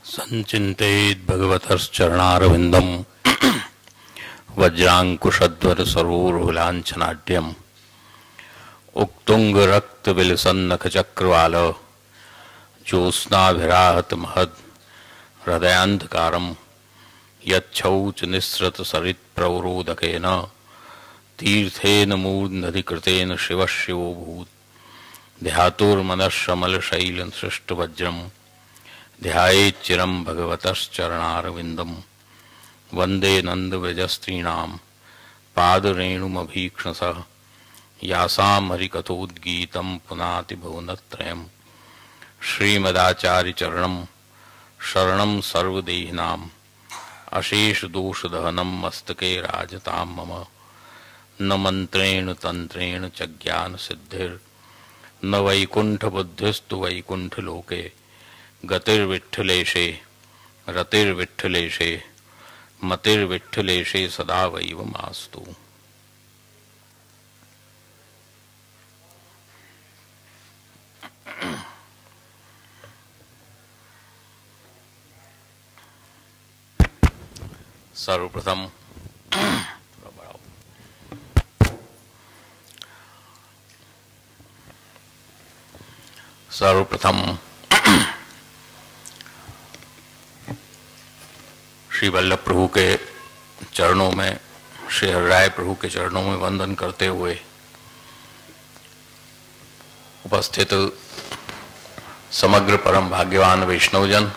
संचिन्तयेद् भगवतश्चरणारविन्दम् वज्राङ्कुशध्वर सरोरुलाञ्छनाढ्यम् उक्तुङ्गरक्तविलसन्नखचक्रवाल ज्योत्स्नाभिराहत महद् हृदयान्धकारम् यच्छौच निःसृतसरित्प्रवरोदकेन तीर्थेन मूर्ध्नधिकृतेन शिवः शिवोऽभूत् ध्यातुर्मनश्शमलशैलसृष्टवज्रम् ध्यायेच्चिरं भगवतश्चरणारविन्दम् वन्दे नन्दव्रजस्त्रीणां पादरेणुमभीक्ष्णसः यासां हरिकथोद्गीतं पुनाति भुवनत्रयम् श्रीमदाचार्यचरणं शरणं सर्वदेहिनाम् अशेषदोषदहनं मस्तके राजतां मम न मन्त्रेण तन्त्रेण च ज्ञानसिद्धिर्न वैकुण्ठबुद्धिस्तु वैकुण्ठलोके गतिर्विठ्ठलेशे रतिर्विठ्ठलेशे मतिर्विठ्ठलेशे सदा वैवमास्तु। सर्वप्रथम श्री वल्लभ प्रभु के चरणों में, श्री हरिराय प्रभु के चरणों में वंदन करते हुए उपस्थित समग्र परम भाग्यवान वैष्णवजन,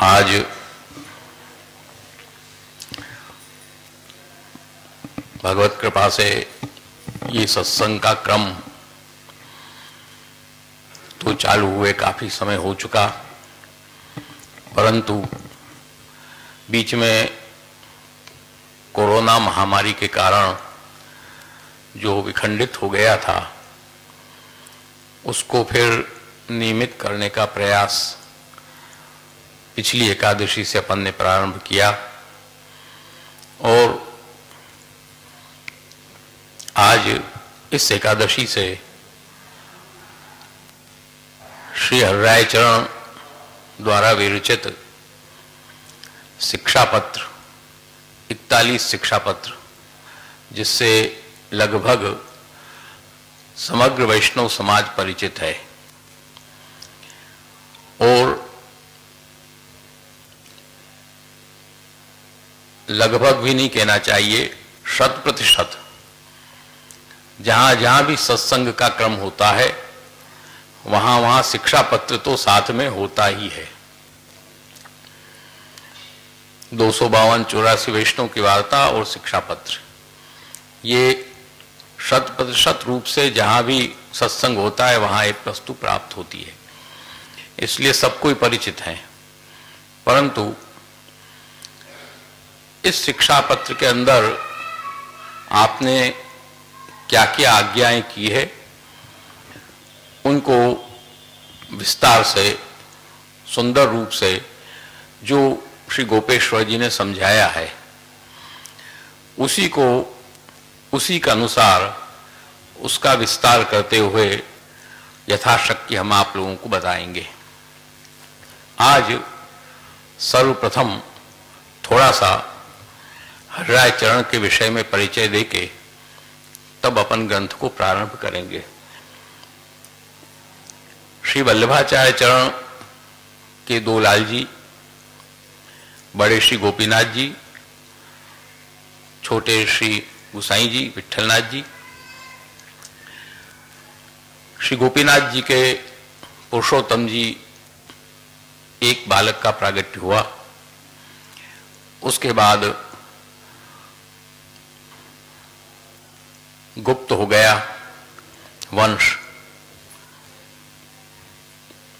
आज भगवत कृपा से ये सत्संग का क्रम तो चालू हुए काफी समय हो चुका, परंतु बीच में कोरोना महामारी के कारण जो विखंडित हो गया था उसको फिर नियमित करने का प्रयास पिछली एकादशी से अपन ने प्रारंभ किया और आज इस एकादशी से श्री हरिराय चरण द्वारा विरचित शिक्षा पत्र 41 शिक्षा पत्र, जिससे लगभग समग्र वैष्णव समाज परिचित है और लगभग भी नहीं कहना चाहिए, 100% जहां जहां भी सत्संग का क्रम होता है वहां वहां शिक्षा पत्र तो साथ में होता ही है। 252-84 वैष्णव की वार्ता और शिक्षा पत्र, ये 100% रूप से जहां भी सत्संग होता है वहां एक वस्तु प्राप्त होती है, इसलिए सबको ही परिचित है। परंतु इस शिक्षा पत्र के अंदर आपने क्या क्या आज्ञाएं की है उनको विस्तार से सुंदर रूप से जो श्री गोपेश्वर जी ने समझाया है उसी के अनुसार उसका विस्तार करते हुए यथाशक्ति हम आप लोगों को बताएंगे। आज सर्वप्रथम थोड़ा सा हरिराय चरण के विषय में परिचय देके तब अपन ग्रंथ को प्रारंभ करेंगे। श्री वल्लभाचार्य चरण के दो लाल जी, बड़े श्री गोपीनाथ जी, छोटे श्री गुसाई जी, विठलनाथ जी। श्री गोपीनाथ जी के पुरुषोत्तम जी एक बालक का प्रागट्य हुआ, उसके बाद गुप्त हो गया वंश।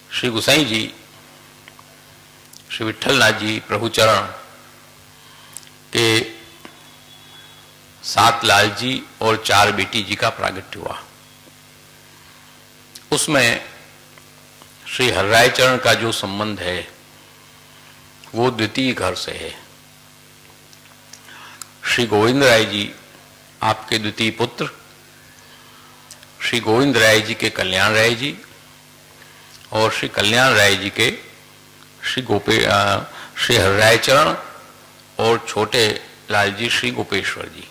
श्री गुसाई जी, श्री विठलनाथ जी प्रभुचरण के 7 लाल जी और 4 बेटी जी का प्रागट्य हुआ। उसमें श्री हरिराय चरण का जो संबंध है वो द्वितीय घर से है। श्री गोविंद राय जी आपके द्वितीय पुत्र, श्री गोविंद राय जी के कल्याण राय जी और श्री कल्याण राय जी के श्री हरिराय चरण और छोटे लाल जी श्री गोपेश्वर जी।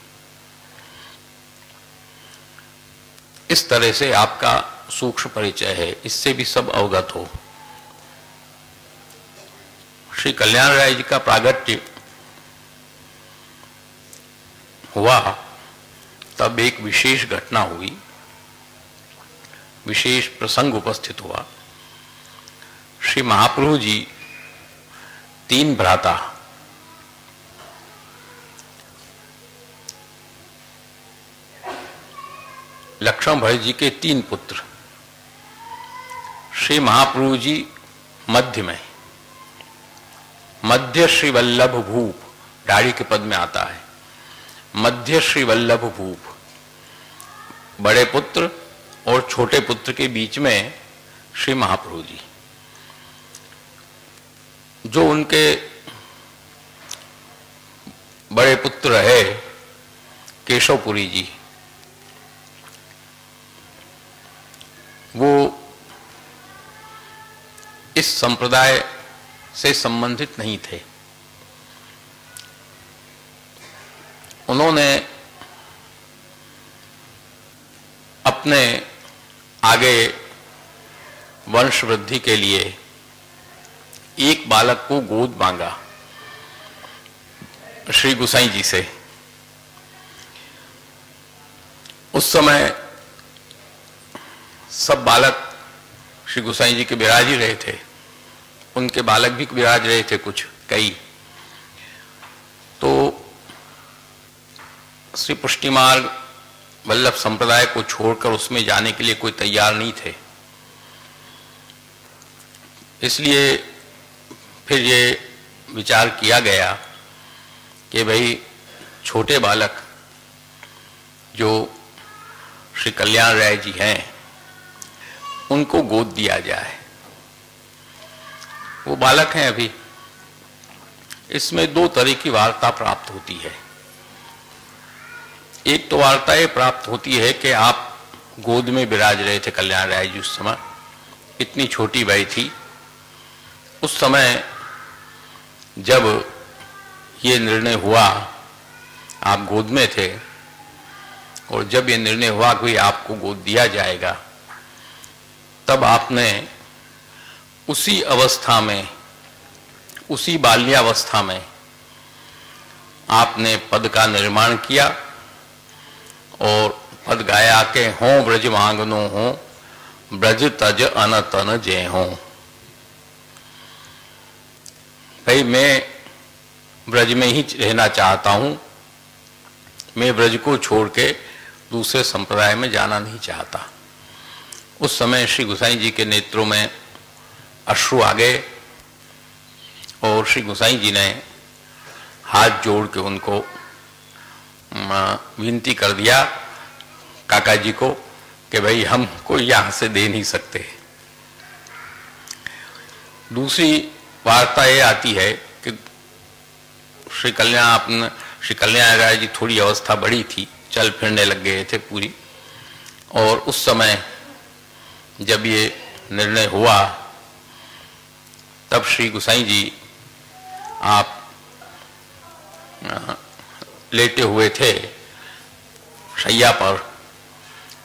इस तरह से आपका सूक्ष्म परिचय है, इससे भी सब अवगत हो। श्री कल्याण राय जी का प्रागट्य हुआ तब एक विशेष घटना हुई, विशेष प्रसंग उपस्थित हुआ। श्री महाप्रभु जी 3 भ्राता, लक्ष्मण भरत जी के 3 पुत्र, श्री महाप्रभु जी मध्य में, मध्य श्री वल्लभ भूप, दाढ़ी के पद में आता है, मध्य श्री वल्लभ भूप, बड़े पुत्र और छोटे पुत्र के बीच में श्री महाप्रभु जी। जो उनके बड़े पुत्र है केशवपुरी जी, वो इस संप्रदाय से संबंधित नहीं थे। उन्होंने अपने आगे वंश वृद्धि के लिए एक बालक को गोद मांगा श्री गुसाई जी से। उस समय सब बालक श्री गुसाई जी के विराज ही रहे थे, उनके बालक भी विराज रहे थे कुछ कई। तो श्री पुष्टि मार्ग वल्लभ संप्रदाय को छोड़कर उसमें जाने के लिए कोई तैयार नहीं थे। इसलिए फिर ये विचार किया गया कि भाई छोटे बालक जो श्री कल्याण राय जी हैं उनको गोद दिया जाए। वो बालक हैं अभी। इसमें 2 तरह की वार्ता प्राप्त होती है। एक तो वार्ता ये प्राप्त होती है कि आप गोद में विराज रहे थे कल्याण राय जी, उस समय इतनी छोटी वय थी। उस समय जब ये निर्णय हुआ, आप गोद में थे, और जब ये निर्णय हुआ कि आपको गोद दिया जाएगा, तब आपने उसी अवस्था में, उसी बाल्यावस्था में आपने पद का निर्माण किया और पद गाया के हों ब्रज मांगनो हो, ब्रज तज अन तन जय हो। भाई मैं ब्रज में ही रहना चाहता हूं, मैं ब्रज को छोड़ के दूसरे संप्रदाय में जाना नहीं चाहता। उस समय श्री गुसाई जी के नेत्रों में अश्रु आ गए और श्री गुसाई जी ने हाथ जोड़ के उनको विनती कर दिया काका जी को कि भाई हमको यहां से दे नहीं सकते। दूसरी वार्ता ये आती है कि श्री कल्याण राय जी थोड़ी अवस्था बड़ी थी, चल फिरने लग गए थे पूरी, और उस समय जब ये निर्णय हुआ तब श्री गुसाई जी आप लेटे हुए थे शैया पर,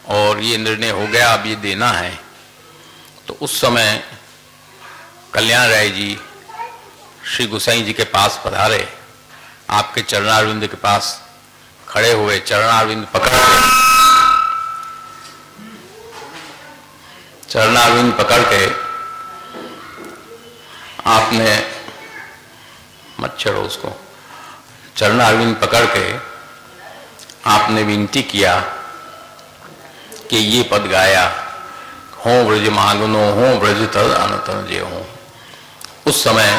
और ये निर्णय हो गया अब ये देना है। तो उस समय कल्याण राय जी श्री गुसाई जी के पास पधारे, आपके चरणारविंद के पास खड़े हुए, चरणारविंद पकड़ के आपने, मत छेड़ो उसको, चरणारविंद पकड़ के आपने विनती किया कि ये पद गाया, हों ब्रज मांगनो हो ब्रज तद अनतन जे हो। उस समय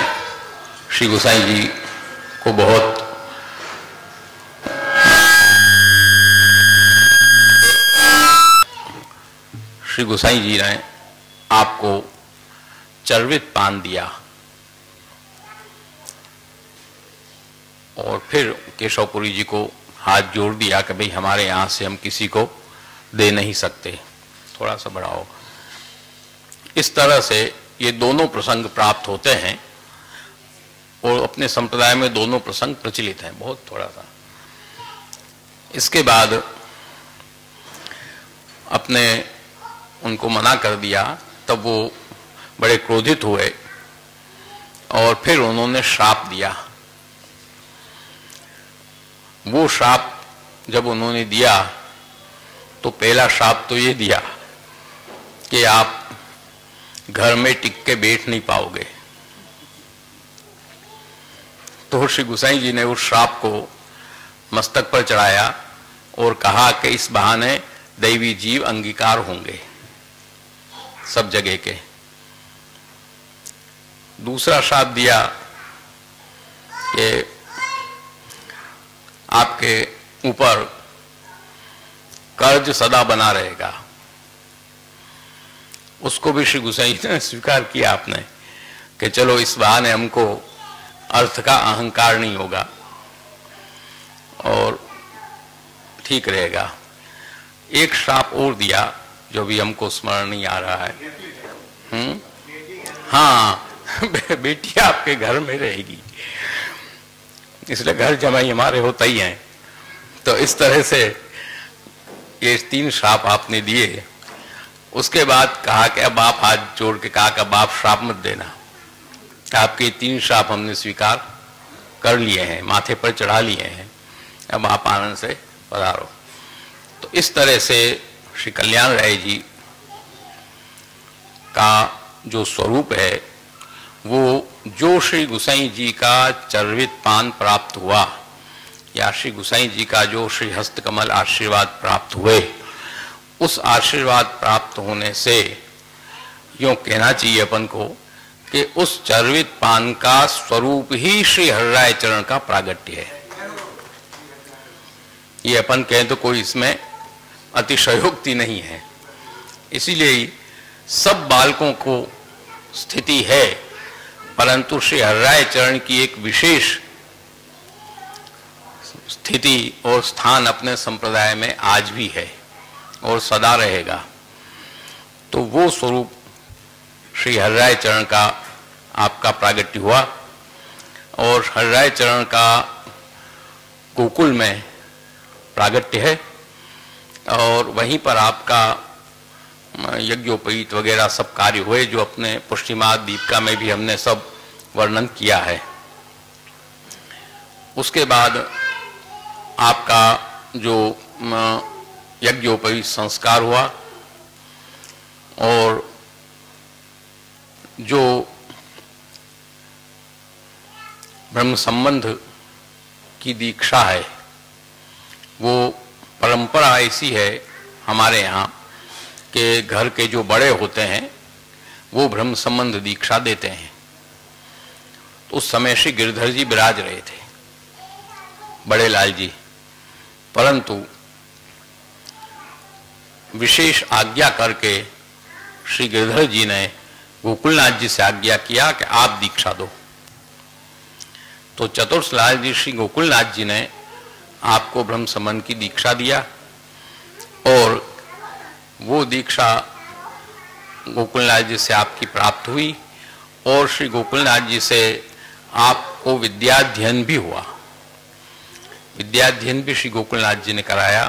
श्री गुसाई जी को बहुत श्री गुसाई जी ने आपको चर्वित पान दिया और फिर केशवपुरी जी को हाथ जोड़ दिया कि भाई हमारे यहाँ से हम किसी को दे नहीं सकते, थोड़ा सा बढ़ाओ। इस तरह से ये दोनों प्रसंग प्राप्त होते हैं और अपने संप्रदाय में दोनों प्रसंग प्रचलित हैं, बहुत थोड़ा सा। इसके बाद अपने उनको मना कर दिया, तब वो बड़े क्रोधित हुए और फिर उन्होंने श्राप दिया। वो श्राप जब उन्होंने दिया तो पहला श्राप तो ये दिया कि आप घर में टिक के बैठ नहीं पाओगे। तो श्री गोसाई जी ने उस श्राप को मस्तक पर चढ़ाया और कहा कि इस बहाने दैवी जीव अंगीकार होंगे सब जगह के। दूसरा श्राप दिया कि आपके ऊपर कर्ज सदा बना रहेगा। उसको भी श्री गोसाई जी ने स्वीकार किया आपने कि चलो इस बहाने हमको अर्थ का अहंकार नहीं होगा और ठीक रहेगा। एक श्राप और दिया जो भी हमको स्मरण नहीं आ रहा है। हाँ, बेटी आपके घर में रहेगी, इसलिए घर जमाई हमारे होता ही हैं। तो इस तरह से ये 3 श्राप आपने दिए। उसके बाद कहा कि अब आप हाथ जोड़ के कहा कि अब आप श्राप मत देना, आपके 3 श्राप हमने स्वीकार कर लिए हैं, माथे पर चढ़ा लिए हैं, अब आप आनंद से पधारो। तो इस तरह से श्री कल्याण राय जी का जो स्वरूप है वो जो श्री गोसाई जी का चर्वित पान प्राप्त हुआ या श्री गोसाई जी का जो श्री हस्तकमल आशीर्वाद प्राप्त हुए, उस आशीर्वाद प्राप्त होने से यूँ कहना चाहिए अपन को कि उस चर्वित पान का स्वरूप ही श्री हरिराय चरण का प्रागट्य है। ये अपन कहें तो कोई इसमें अतिशयोक्ति नहीं है। इसीलिए सब बालकों को स्थिति है, परंतु श्री हरिराय चरण की एक विशेष स्थिति और स्थान अपने संप्रदाय में आज भी है और सदा रहेगा। तो वो स्वरूप श्री हरिराय चरण का आपका प्रागट्य हुआ और हरिराय चरण का गोकुल में प्रागट्य है और वहीं पर आपका यज्ञोपवीत वगैरह सब कार्य हुए जो अपने पुष्टिमाद दीपिका में भी हमने सब वर्णन किया है। उसके बाद आपका जो यज्ञोपवीत संस्कार हुआ और जो ब्रह्म संबंध की दीक्षा है वो परंपरा ऐसी है हमारे यहाँ कि घर के जो बड़े होते हैं वो ब्रह्म संबंध दीक्षा देते हैं। तो उस समय श्री गिरधर जी विराज रहे थे, बड़े लाल जी, परंतु विशेष आज्ञा करके श्री गिरधर जी ने गोकुलनाथ जी से आज्ञा किया कि आप दीक्षा दो। तो चतुर्थ लाल जी श्री गोकुलनाथ जी ने आपको ब्रह्म संबंध की दीक्षा दिया और वो दीक्षा गोकुलनाथ जी से आपकी प्राप्त हुई और श्री गोकुलनाथ जी से आपको विद्याध्ययन भी हुआ। विद्याध्ययन भी श्री गोकुलनाथ जी ने कराया,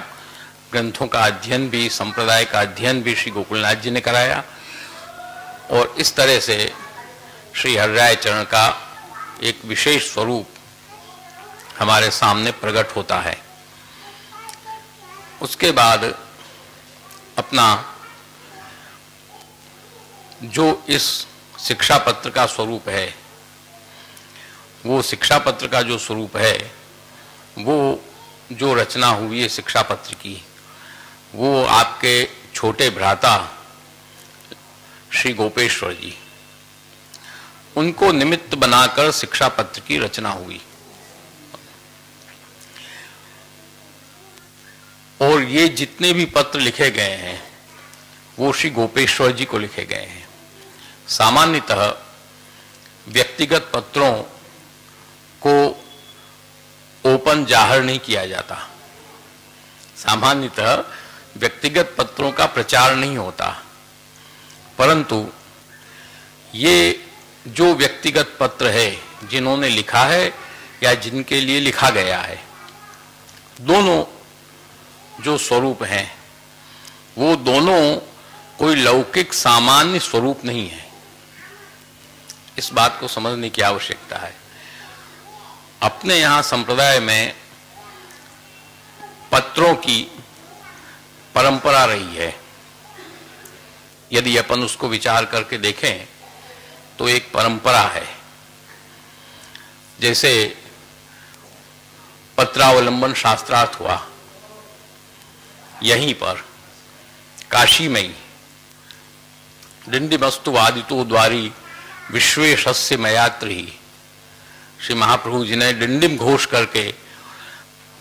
ग्रंथों का अध्ययन भी, संप्रदाय का अध्ययन भी श्री गोकुलनाथ जी ने कराया और इस तरह से श्री हरिराय चरण का एक विशेष स्वरूप हमारे सामने प्रकट होता है। उसके बाद अपना जो इस शिक्षा पत्र का स्वरूप है, वो शिक्षा पत्र का जो स्वरूप है वो जो रचना हुई है शिक्षा पत्र की, वो आपके छोटे भ्राता श्री गोपेश्वर जी, उनको निमित्त बनाकर शिक्षा पत्र की रचना हुई। और ये जितने भी पत्र लिखे गए हैं वो श्री गोपेश्वर जी को लिखे गए हैं। सामान्यतः व्यक्तिगत पत्रों को ओपन जाहिर नहीं किया जाता, सामान्यतः व्यक्तिगत पत्रों का प्रचार नहीं होता, परंतु ये जो व्यक्तिगत पत्र है, जिन्होंने लिखा है या जिनके लिए लिखा गया है, दोनों जो स्वरूप हैं वो दोनों कोई लौकिक सामान्य स्वरूप नहीं है। इस बात को समझने की आवश्यकता है। अपने यहाँ संप्रदाय में पत्रों की परंपरा रही है। यदि अपन उसको विचार करके देखें तो एक परंपरा है। जैसे पत्रावलंबन शास्त्रार्थ हुआ, यहीं पर काशी में ही डिंडिमस्तु वादितो द्वारी विश्वेशस्य मयात्री, श्री महाप्रभु जी ने डिंडिम घोष करके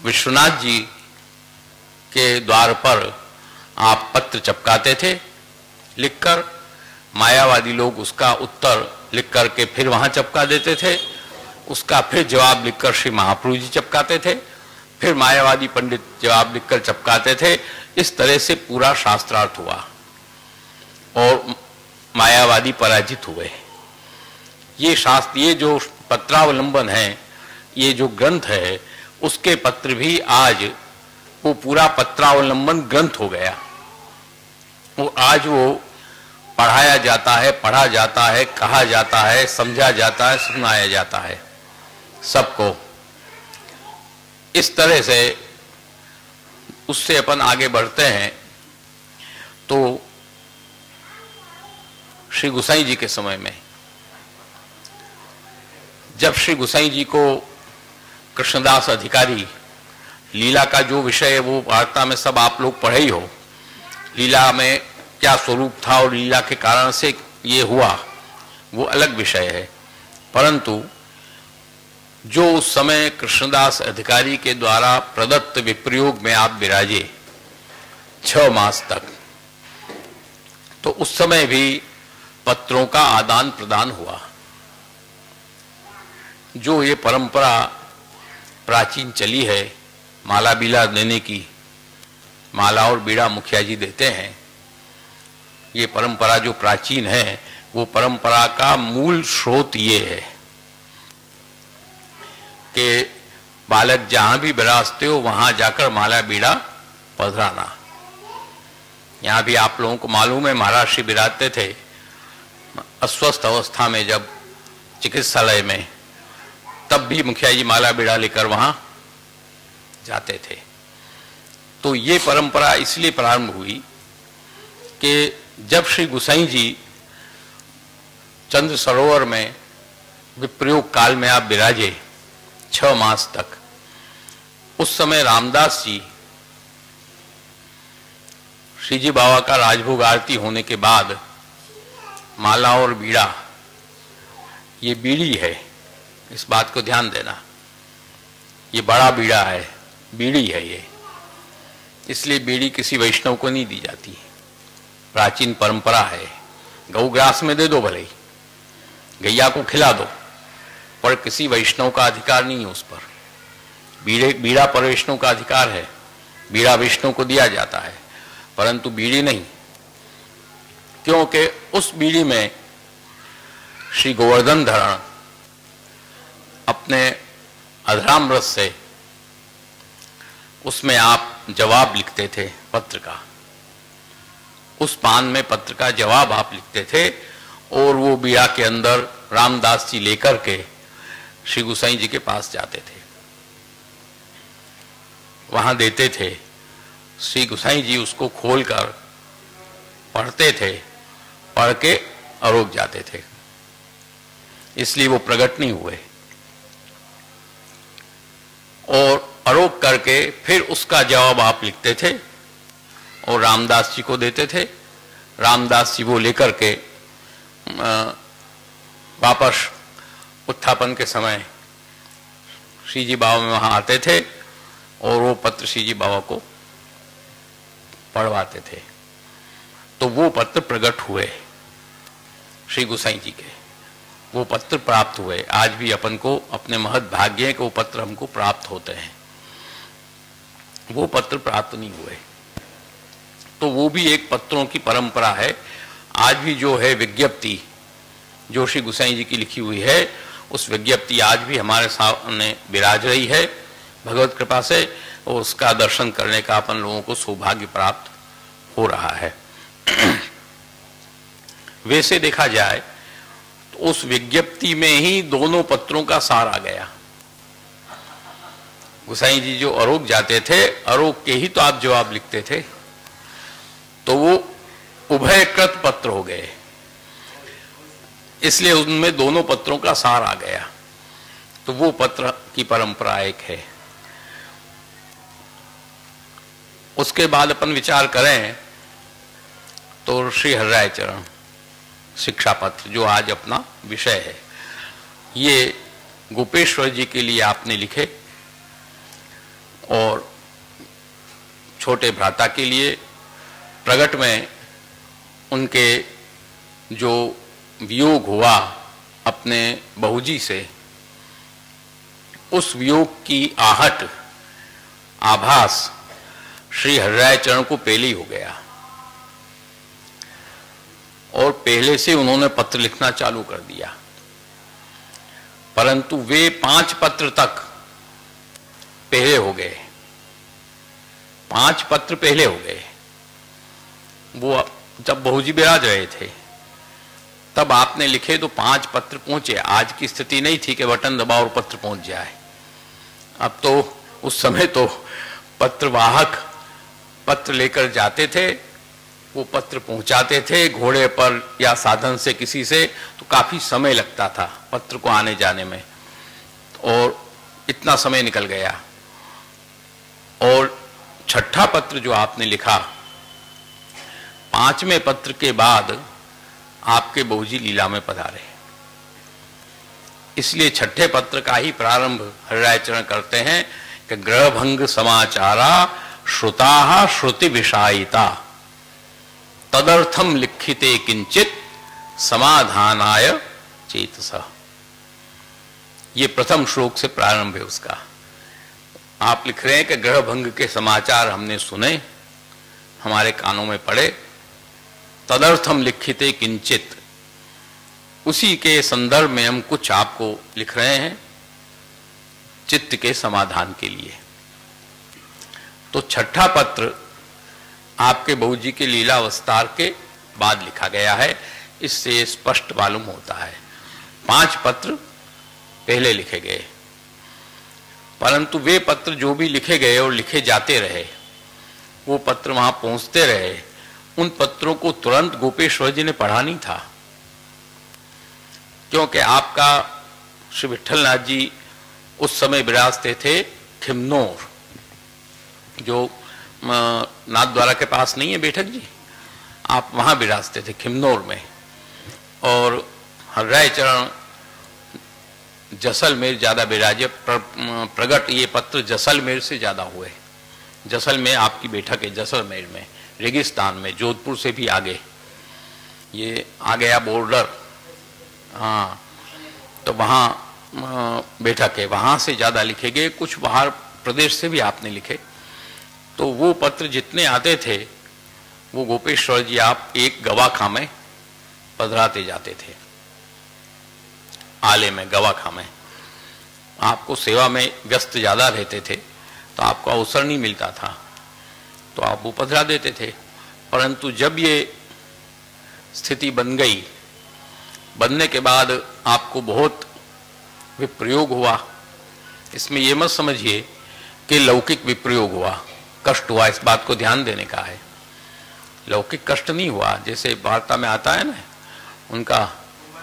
विश्वनाथ जी के द्वार पर आप पत्र चपकाते थे लिखकर। मायावादी लोग उसका उत्तर लिख करके फिर वहां चपका देते थे, उसका फिर जवाब लिखकर श्री महाप्रभु जी चपकाते थे, फिर मायावादी पंडित जवाब लिखकर चपकाते थे। इस तरह से पूरा शास्त्रार्थ हुआ और मायावादी पराजित हुए। ये शास्त्र, ये जो पत्रावलंबन है, ये जो ग्रंथ है, उसके पत्र भी आज वो पूरा पत्रावलंबन ग्रंथ हो गया। वो आज वो पढ़ाया जाता है, पढ़ा जाता है, कहा जाता है, समझा जाता है, सुनाया जाता है सबको। इस तरह से उससे अपन आगे बढ़ते हैं तो श्री गुसाई जी के समय में, जब श्री गुसाई जी को कृष्णदास अधिकारी, लीला का जो विषय है वो वार्ता में सब आप लोग पढ़े ही हो, लीला में क्या स्वरूप था और लीला के कारण से ये हुआ वो अलग विषय है। परंतु जो उस समय कृष्णदास अधिकारी के द्वारा प्रदत्त विप्रयोग में आप विराजे 6 मास तक, तो उस समय भी पत्रों का आदान प्रदान हुआ। जो ये परंपरा प्राचीन चली है माला बीला देने की, माला और बीड़ा मुखिया जी देते हैं, ये परंपरा जो प्राचीन है वो परंपरा का मूल स्रोत ये है कि बालक जहां भी विराजते हो वहां जाकर माला बीड़ा पधराना। यहां भी आप लोगों को मालूम है, महाराज श्री विराजते थे अस्वस्थ अवस्था में, जब चिकित्सालय में, तब भी मुखिया जी माला बीड़ा लेकर वहां जाते थे। तो ये परंपरा इसलिए प्रारंभ हुई कि जब श्री गुसाई जी चंद्र सरोवर में विप्रयोग काल में आप विराजे 6 मास तक, उस समय रामदास जी श्री जी बाबा का राजभोग आरती होने के बाद माला और बीड़ा, ये बीड़ी है, इस बात को ध्यान देना, ये बड़ा बीड़ा है, बीड़ी है ये, इसलिए बीड़ी किसी वैष्णव को नहीं दी जाती, प्राचीन परंपरा है। गौ ग्रास में दे दो, भले ही गैया को खिला दो, पर किसी वैष्णव का अधिकार नहीं है उस पर। बीड़ा पर वैष्णव का अधिकार है, बीड़ा विष्णु को दिया जाता है, परंतु बीड़ी नहीं, क्योंकि उस बीड़ी में श्री गोवर्धन धरण अपने अधरामृत से उसमें आप जवाब लिखते थे पत्र का, उस पान में पत्र का जवाब आप लिखते थे और वो बीड़ा के अंदर रामदास जी लेकर के श्री गुसाई जी के पास जाते थे, वहां देते थे। श्री गुसाई जी उसको खोलकर पढ़ते थे, पढ़ के आरोप जाते थे, इसलिए वो प्रकट नहीं हुए। और आरोप करके फिर उसका जवाब आप लिखते थे और रामदास जी को देते थे। रामदास जी वो लेकर के वापस उत्थापन के समय श्री जी बाबा में वहां आते थे और वो पत्र श्री जी बाबा को पढ़वाते थे। तो वो पत्र प्रकट हुए श्री गुसाई जी के, वो पत्र प्राप्त हुए। आज भी अपन को अपने महत् भाग्य के वो पत्र हमको प्राप्त होते हैं, वो पत्र प्राप्त नहीं हुए। तो वो भी एक पत्रों की परंपरा है। आज भी जो है विज्ञप्ति जोशी गोसाई जी की लिखी हुई है, उस विज्ञप्ति आज भी हमारे सामने विराज रही है भगवत कृपा से, और उसका दर्शन करने का अपन लोगों को सौभाग्य प्राप्त हो रहा है। वैसे देखा जाए तो उस विज्ञप्ति में ही दोनों पत्रों का सार आ गया। गोसाई जी जो अरोग जाते थे, अरोग के ही तो आप जवाब लिखते थे, तो वो उभयकृत पत्र हो गए, इसलिए उनमें दोनों पत्रों का सार आ गया। तो वो पत्र की परंपरा एक है। उसके बाद अपन विचार करें तो श्री हरिराय चरण शिक्षा पत्र, जो आज अपना विषय है, ये गोपेश्वर जी के लिए आपने लिखे और छोटे भ्राता के लिए प्रगट में उनके जो वियोग हुआ अपने बहुजी से, उस वियोग की आहट आभास श्री हरिराय चरण को पहले ही हो गया और पहले से उन्होंने पत्र लिखना चालू कर दिया। परंतु वे 5 पत्र तक पहले हो गए, 5 पत्र पहले हो गए। वो जब बहुजी विराज रहे थे तब आपने लिखे तो 5 पत्र पहुंचे। आज की स्थिति नहीं थी कि बटन दबाओ और पत्र पहुंच जाए। अब तो उस समय तो पत्रवाहक पत्र लेकर जाते थे, वो पत्र पहुंचाते थे घोड़े पर या साधन से किसी से, तो काफी समय लगता था पत्र को आने जाने में, और इतना समय निकल गया। और छठा पत्र जो आपने लिखा, 5वें पत्र के बाद आपके बहुजी लीला में पधारे, इसलिए छठे पत्र का ही प्रारंभ हरिराय चरण करते हैं कि ग्रहभंग समाचारा श्रुता श्रुति विषायिता तदर्थम लिखिते किंचित समाधानाय चेतसा। ये प्रथम श्लोक से प्रारंभ है उसका। आप लिख रहे हैं कि ग्रहभंग के समाचार हमने सुने, हमारे कानों में पड़े, तदर्थम लिखिते किंचित, उसी के संदर्भ में हम कुछ आपको लिख रहे हैं चित्त के समाधान के लिए। तो छठा पत्र आपके बहुजी के लीला विस्तार के बाद लिखा गया है, इससे स्पष्ट मालूम होता है। 5 पत्र पहले लिखे गए, परंतु वे पत्र जो भी लिखे गए और लिखे जाते रहे, वो पत्र वहां पहुंचते रहे, उन पत्रों को तुरंत गोपेश्वर जी ने पढ़ा नहीं था, क्योंकि आपका श्री विठलनाथ जी उस समय विराजते थे खिमनोर, जो नाथद्वारा के पास नहीं है बैठक जी, आप वहां विराजते थे खिमनोर में, और हरिराय चरण जैसलमेर ज्यादा विराजे। प्रगट ये पत्र जैसलमेर से ज्यादा हुए। जैसल में आपकी बैठक है, जैसलमेर में, रेगिस्तान में, जोधपुर से भी आगे, ये आ गया बॉर्डर, हाँ, तो वहाँ बैठक है, वहाँ से ज़्यादा लिखे गए। कुछ बाहर प्रदेश से भी आपने लिखे। तो वो पत्र जितने आते थे वो गोपेश्वर जी आप एक गवाखा में पधराते जाते थे, आले में, गवाखा में। आपको सेवा में व्यस्त ज़्यादा रहते थे तो आपको अवसर नहीं मिलता था, तो आप वो पधरा देते थे। परंतु जब ये स्थिति बन गई, बनने के बाद आपको बहुत विप्रयोग हुआ। इसमें ये मत समझिए कि लौकिक विप्रयोग हुआ, कष्ट हुआ, इस बात को ध्यान देने का है। लौकिक कष्ट नहीं हुआ, जैसे वार्ता में आता है ना उनका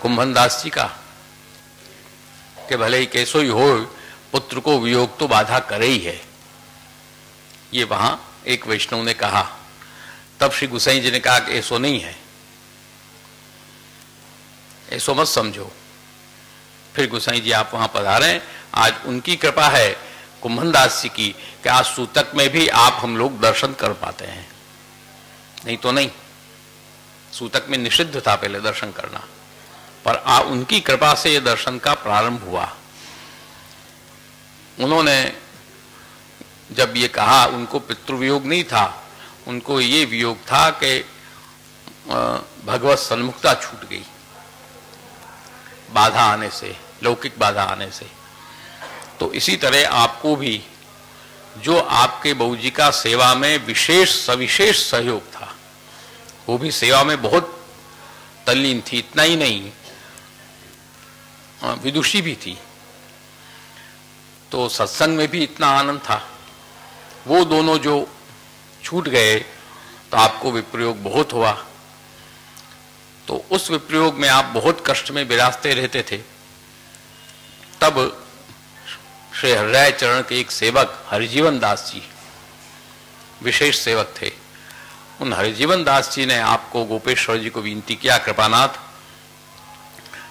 कुंभन दास जी का, कि भले ही कैसो ही हो, पुत्र को वियोग तो बाधा करे ही है। ये वहां एक वैष्णव ने कहा, तब श्री गोसाई जी ने कहा कि ऐसो नहीं है, ऐसो मत समझो। फिर गोसाई जी आप वहां पधारे। आज उनकी कृपा है कुंभन दास जी की कि आज सूतक में भी आप हम लोग दर्शन कर पाते हैं, नहीं तो नहीं। सूतक में निषिद्ध था पहले दर्शन करना, पर उनकी कृपा से ये दर्शन का प्रारंभ हुआ। उन्होंने जब ये कहा, उनको पितृवियोग नहीं था, उनको ये वियोग था कि भगवत सन्मुखता छूट गई। बाधा आने से, लौकिक बाधा आने से। तो इसी तरह आपको भी जो आपके बहूजी का सेवा में विशेष सविशेष सहयोग था, वो भी सेवा में बहुत तल्लीन थी, इतना ही नहीं विदुषी भी थी, तो सत्संग में भी इतना आनंद था। वो दोनों जो छूट गए तो आपको विप्रयोग बहुत हुआ। तो उस विप्रयोग में आप बहुत कष्ट में विराजते रहते थे। तब श्री हरिराय चरण के एक सेवक हरिजीवन दास जी विशेष सेवक थे। उन हरिजीवन दास जी ने आपको, गोपेश्वर जी को विनती किया, कृपानाथ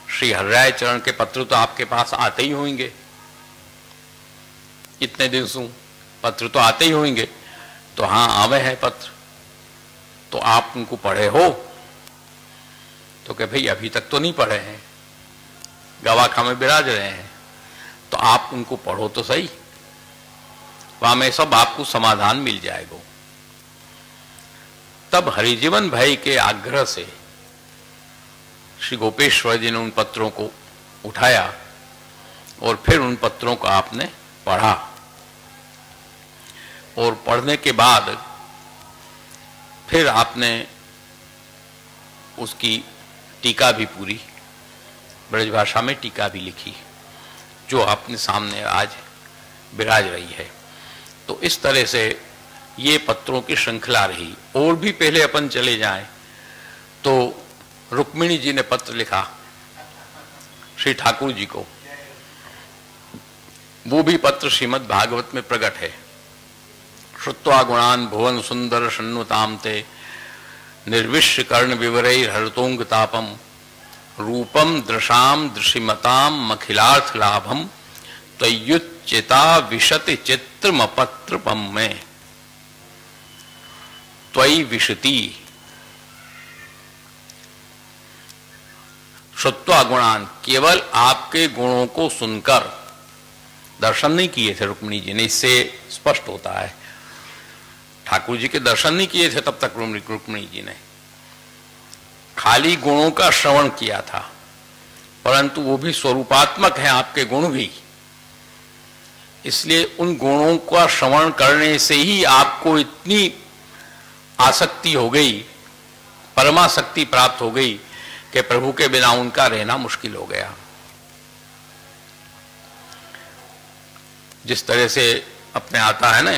श्री हरिराय चरण के पत्र तो आपके पास आते ही होंगे, इतने दिन से पत्र तो आते ही होंगे। तो हाँ, आवे हैं पत्र, तो आप उनको पढ़े हो? तो कहे भाई अभी तक तो नहीं पढ़े हैं, गवाखा में विराज रहे हैं, तो आप उनको पढ़ो तो सही, वहां में सब आपको समाधान मिल जाएगा। तब हरिजीवन भाई के आग्रह से श्री गोपेश्वर जी ने उन पत्रों को उठाया और फिर उन पत्रों को आपने पढ़ा, और पढ़ने के बाद फिर आपने उसकी टीका भी पूरी ब्रज भाषा में टीका भी लिखी, जो आपने सामने आज विराज रही है। तो इस तरह से ये पत्रों की श्रृंखला रही। और भी पहले अपन चले जाएं तो रुक्मिणी जी ने पत्र लिखा श्री ठाकुर जी को, वो भी पत्र श्रीमद् भागवत में प्रकट है। श्रुत्वा गुणान भुवन सुंदर शृण्वताम ते निर्विश्य कर्ण विवरैर हरतोंग तापम रूपम दृशाम दृशिमताम मखिलार्थ लाभम त्वयुच्चिता विशति चित्रमपत्रपम में त्वयि विशति। श्रुत्वा गुणान, केवल आपके गुणों को सुनकर, दर्शन नहीं किए थे रुक्मिणी जी ने, इससे स्पष्ट होता है। ठाकुर जी के दर्शन नहीं किए थे तब तक रुक्मिणी जी ने, खाली गुणों का श्रवण किया था, परंतु वो भी स्वरूपात्मक है आपके गुण भी, इसलिए उन गुणों का श्रवण करने से ही आपको इतनी आसक्ति हो गई, परमाशक्ति प्राप्त हो गई कि प्रभु के बिना उनका रहना मुश्किल हो गया। जिस तरह से अपने आता है ना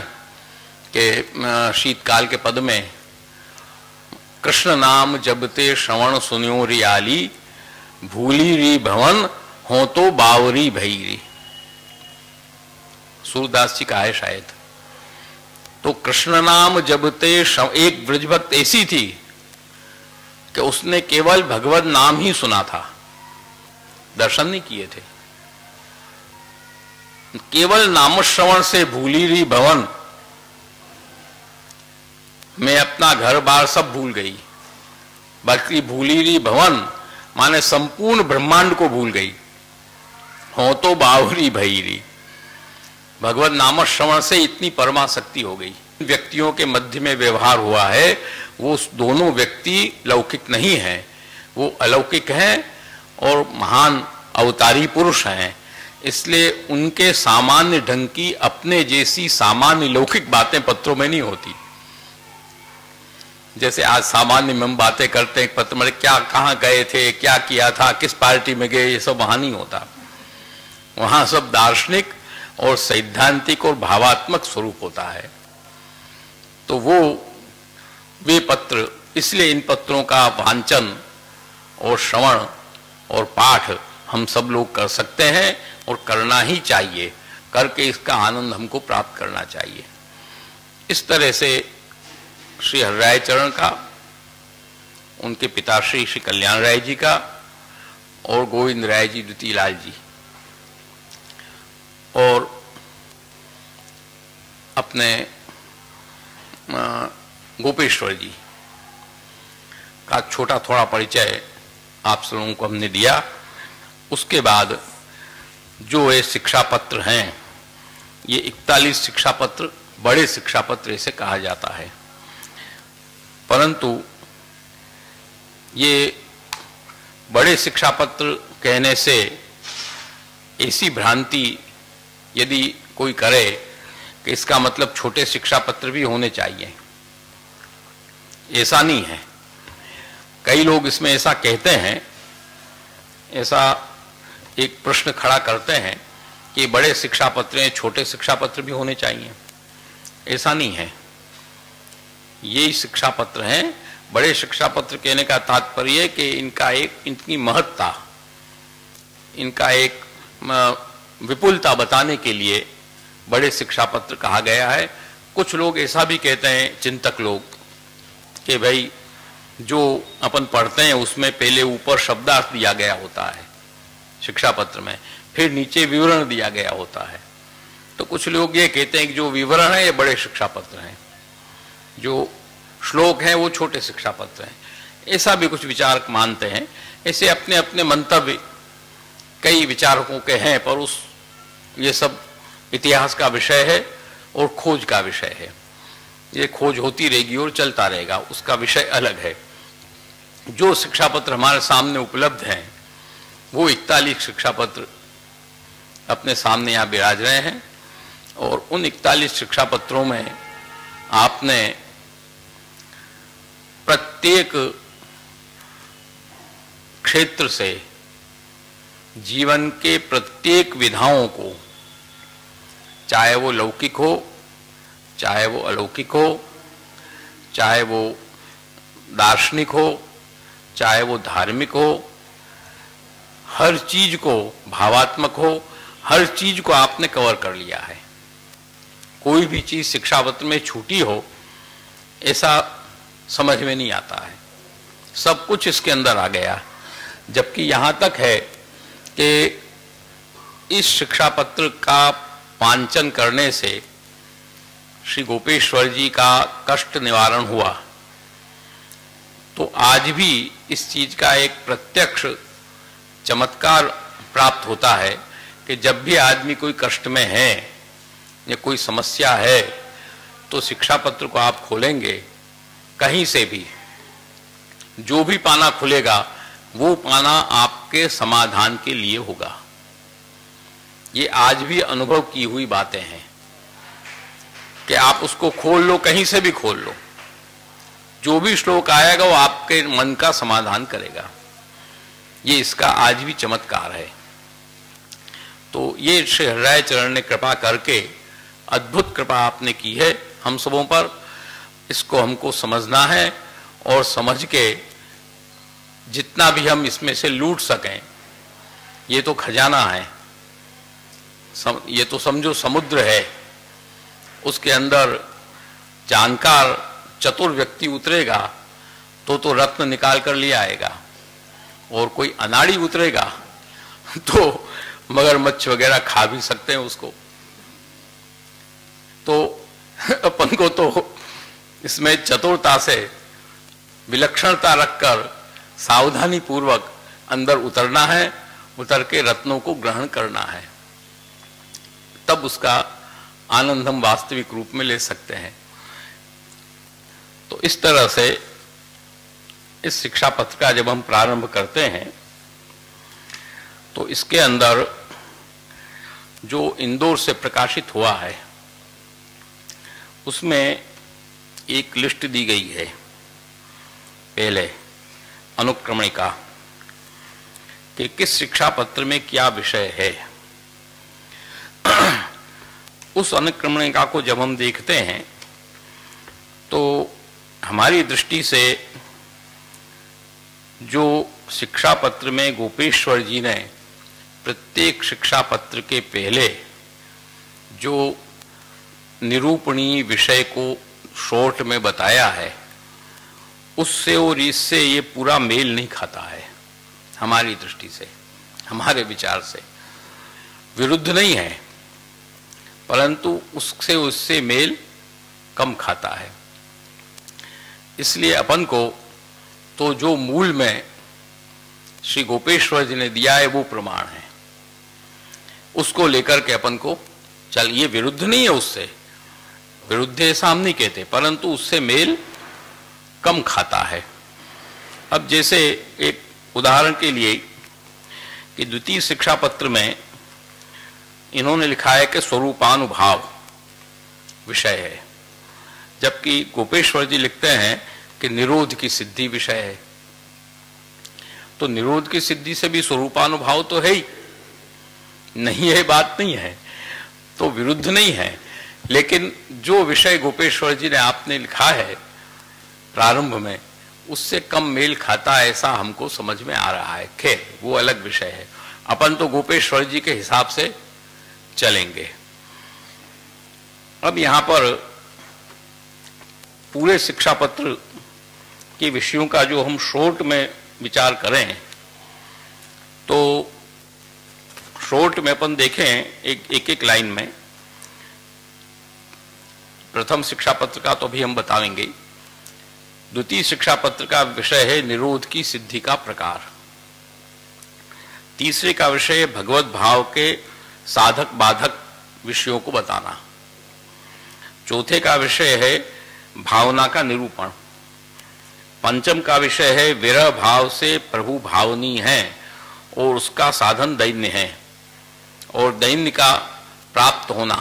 कि शीतकाल के पद में कृष्ण नाम जबते श्रवण सुन्यो रियाली भूली री भवन हो तो बावरी भैरी, सूरदास जी का है शायद। तो कृष्ण नाम जबते, एक ब्रजभक्त ऐसी थी कि उसने केवल भगवत नाम ही सुना था, दर्शन नहीं किए थे। केवल नामश्रवण से भूली री भवन में अपना घर बार सब भूल गई, बल्कि भूली री भवन माने संपूर्ण ब्रह्मांड को भूल गई। हो तो बावरी भैरी, भगवत नामश्रवण से इतनी परमाशक्ति हो गई। व्यक्तियों के मध्य में व्यवहार हुआ है, वो दोनों व्यक्ति लौकिक नहीं हैं, वो अलौकिक हैं और महान अवतारी पुरुष हैं। इसलिए उनके सामान्य ढंग की अपने जैसी सामान्य लौकिक बातें पत्रों में नहीं होती। जैसे आज सामान्य में हम बातें करते हैं पत्र में, क्या कहाँ गए थे, क्या किया था, किस पार्टी में गए, ये सब वहां नहीं होता। वहां सब दार्शनिक और सैद्धांतिक और भावात्मक स्वरूप होता है। तो वे पत्र, इसलिए इन पत्रों का वांचन और श्रवण और पाठ हम सब लोग कर सकते हैं और करना ही चाहिए, करके इसका आनंद हमको प्राप्त करना चाहिए। इस तरह से श्री हरिराय चरण का, उनके पिताश्री श्री कल्याण राय जी का और गोविंद राय जी द्वितीय लाल जी और अपने गोपेश्वर जी का छोटा थोड़ा परिचय आप सब लोगों को हमने दिया। उसके बाद जो ये शिक्षा पत्र हैं, ये 41 शिक्षा पत्र बड़े शिक्षा पत्र इसे कहा जाता है, परंतु ये बड़े शिक्षा पत्र कहने से ऐसी भ्रांति यदि कोई करे कि इसका मतलब छोटे शिक्षा पत्र भी होने चाहिए, ऐसा नहीं है। कई लोग इसमें ऐसा कहते हैं, ऐसा एक प्रश्न खड़ा करते हैं कि बड़े शिक्षा पत्र हैं, छोटे शिक्षा पत्र भी होने चाहिए। ऐसा नहीं है, यही शिक्षा पत्र हैं। बड़े शिक्षा पत्र कहने का तात्पर्य है कि इनकी महत्ता, इनका एक विपुलता बताने के लिए बड़े शिक्षा पत्र कहा गया है। कुछ लोग ऐसा भी कहते हैं, चिंतक लोग, कि भाई जो अपन पढ़ते हैं उसमें पहले ऊपर शब्दार्थ दिया गया होता है शिक्षा पत्र में, फिर नीचे विवरण दिया गया होता है। तो कुछ लोग ये कहते हैं कि जो विवरण है ये बड़े शिक्षा पत्र हैं, जो श्लोक हैं वो छोटे शिक्षा पत्र हैं। ऐसा भी कुछ विचारक मानते हैं। ऐसे अपने अपने मंतव्य कई विचारकों के हैं, पर ये सब इतिहास का विषय है और खोज का विषय है। ये खोज होती रहेगी और चलता रहेगा, उसका विषय अलग है। जो शिक्षा पत्र हमारे सामने उपलब्ध हैं वो 41 शिक्षा पत्र अपने सामने यहाँ विराज रहे हैं, और उन 41 शिक्षा पत्रों में आपने प्रत्येक क्षेत्र से जीवन के प्रत्येक विधाओं को, चाहे वो लौकिक हो, चाहे वो अलौकिक हो, चाहे वो दार्शनिक हो, चाहे वो धार्मिक हो, हर चीज को, भावात्मक हो, हर चीज को आपने कवर कर लिया है। कोई भी चीज शिक्षा पत्र में छूटी हो ऐसा समझ में नहीं आता है, सब कुछ इसके अंदर आ गया। जबकि यहाँ तक है कि इस शिक्षा पत्र का पांचन करने से श्री गोपेश्वर जी का कष्ट निवारण हुआ। तो आज भी इस चीज का एक प्रत्यक्ष चमत्कार प्राप्त होता है कि जब भी आदमी कोई कष्ट में है या कोई समस्या है तो शिक्षा पत्र को आप खोलेंगे, कहीं से भी जो भी पाना खुलेगा वो पाना आपके समाधान के लिए होगा। ये आज भी अनुभव की हुई बातें हैं कि आप उसको खोल लो, कहीं से भी खोल लो, जो भी श्लोक आएगा वो आपके मन का समाधान करेगा। ये इसका आज भी चमत्कार है। तो ये श्री हरिराय चरण ने कृपा करके अद्भुत कृपा आपने की है हम सबों पर। इसको हमको समझना है और समझ के जितना भी हम इसमें से लूट सकें, ये तो खजाना है, ये तो समझो समुद्र है, उसके अंदर जानकार चतुर व्यक्ति उतरेगा तो रत्न निकाल कर ले आएगा, और कोई अनाड़ी उतरेगा तो मगरमच्छ वगैरह खा भी सकते हैं उसको। तो अपन को तो इसमें चतुरता से, विलक्षणता रखकर सावधानी पूर्वक अंदर उतरना है, उतर के रत्नों को ग्रहण करना है, तब उसका आनंद हम वास्तविक रूप में ले सकते हैं। तो इस तरह से इस शिक्षा पत्र का जब हम प्रारंभ करते हैं तो इसके अंदर जो इंदौर से प्रकाशित हुआ है उसमें एक लिस्ट दी गई है, पहले अनुक्रमणिका कि किस शिक्षा पत्र में क्या विषय है। उस अनुक्रमणिका को जब हम देखते हैं तो हमारी दृष्टि से जो शिक्षा पत्र में गोपेश्वर जी ने प्रत्येक शिक्षा पत्र के पहले जो निरूपणीय विषय को शॉर्ट में बताया है, उससे और इससे ये पूरा मेल नहीं खाता है। हमारी दृष्टि से, हमारे विचार से विरुद्ध नहीं है, परंतु उससे मेल कम खाता है। इसलिए अपन को तो जो मूल में श्री गोपेश्वर जी ने दिया है वो प्रमाण है, उसको लेकर के अपन को चल, ये विरुद्ध नहीं है, उससे विरुद्ध ऐसा हम नहीं कहते, परंतु उससे मेल कम खाता है। अब जैसे एक उदाहरण के लिए कि द्वितीय शिक्षा पत्र में इन्होंने लिखा है कि स्वरूपानुभाव विषय है, जबकि गोपेश्वर जी लिखते हैं कि निरोध की सिद्धि विषय है। तो निरोध की सिद्धि से भी स्वरूपानुभाव तो है ही, नहीं है बात नहीं है, तो विरुद्ध नहीं है, लेकिन जो विषय गोपेश्वर जी ने आपने लिखा है प्रारंभ में, उससे कम मेल खाता ऐसा हमको समझ में आ रहा है। खैर वो अलग विषय है, अपन तो गोपेश्वर जी के हिसाब से चलेंगे। अब यहां पर पूरे शिक्षा पत्र के विषयों का जो हम शॉर्ट में विचार करें, तो शॉर्ट में अपन देखें एक एक लाइन में। प्रथम शिक्षा पत्र का तो अभी हम बताएंगे। द्वितीय शिक्षा पत्र का विषय है निरोध की सिद्धि का प्रकार। तीसरे का विषय है भगवत भाव के साधक बाधक विषयों को बताना। चौथे का विषय है भावना का निरूपण। पंचम का विषय है विरह भाव से प्रभु भावनी है और उसका साधन दैन्य है, और दैन्य का प्राप्त होना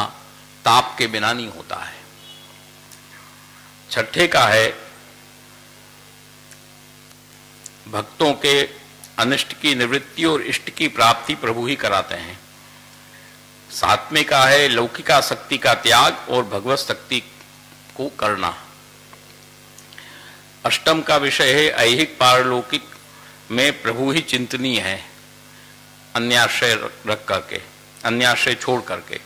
ताप के बिना नहीं होता है। छठे का है भक्तों के अनिष्ट की निवृत्ति और इष्ट की प्राप्ति प्रभु ही कराते हैं। सातवें का है लौकिकासक्ति का त्याग और भगवत शक्ति को करना। अष्टम का विषय है ऐहिक पारलौकिक में प्रभु ही चिंतनीय है, अन्याश्रय रख करके, अन्याश्रय छोड़ करके।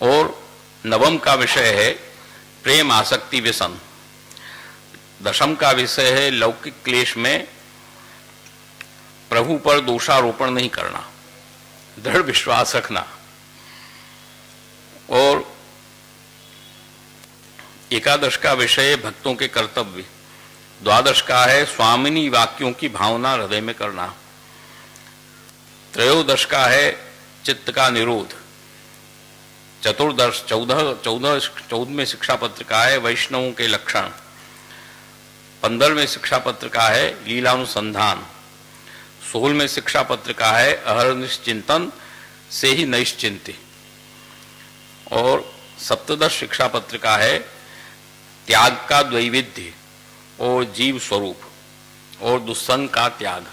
और नवम का विषय है प्रेम आसक्ति व्यसन। दशम का विषय है लौकिक क्लेश में प्रभु पर दोषारोपण नहीं करना, दृढ़ विश्वास रखना। और एकादश का विषय है भक्तों के कर्तव्य। द्वादश का है स्वामिनी वाक्यों की भावना हृदय में करना। त्रयोदश का है चित्त का निरोध। चतुर्दश 14वें शिक्षा पत्र का है वैष्णवों के लक्षण। 15वें शिक्षा पत्र का है लीलानुसंधान। 16वें शिक्षा पत्र का है अहर्निश चिंतन से ही नैश्चिंत्य। और सप्तदश शिक्षा पत्र का है त्याग का द्वैविध्य और जीव स्वरूप और दुस्संग का त्याग।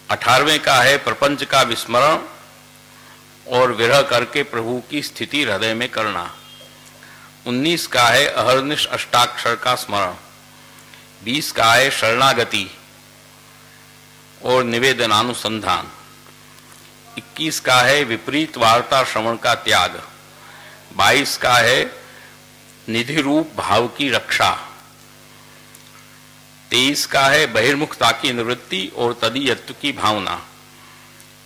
18वें का है प्रपंच का विस्मरण और विरह करके प्रभु की स्थिति हृदय में करना। 19 का है अहर्निश अष्टाक्षर का स्मरण। 20 का है शरणागति और निवेदनानुसंधान। 21 का है विपरीत वार्ता श्रवण का त्याग। 22 का है निधि रूप भाव की रक्षा। 23 का है बहिर्मुखता की निवृत्ति और तदीयत्व की भावना।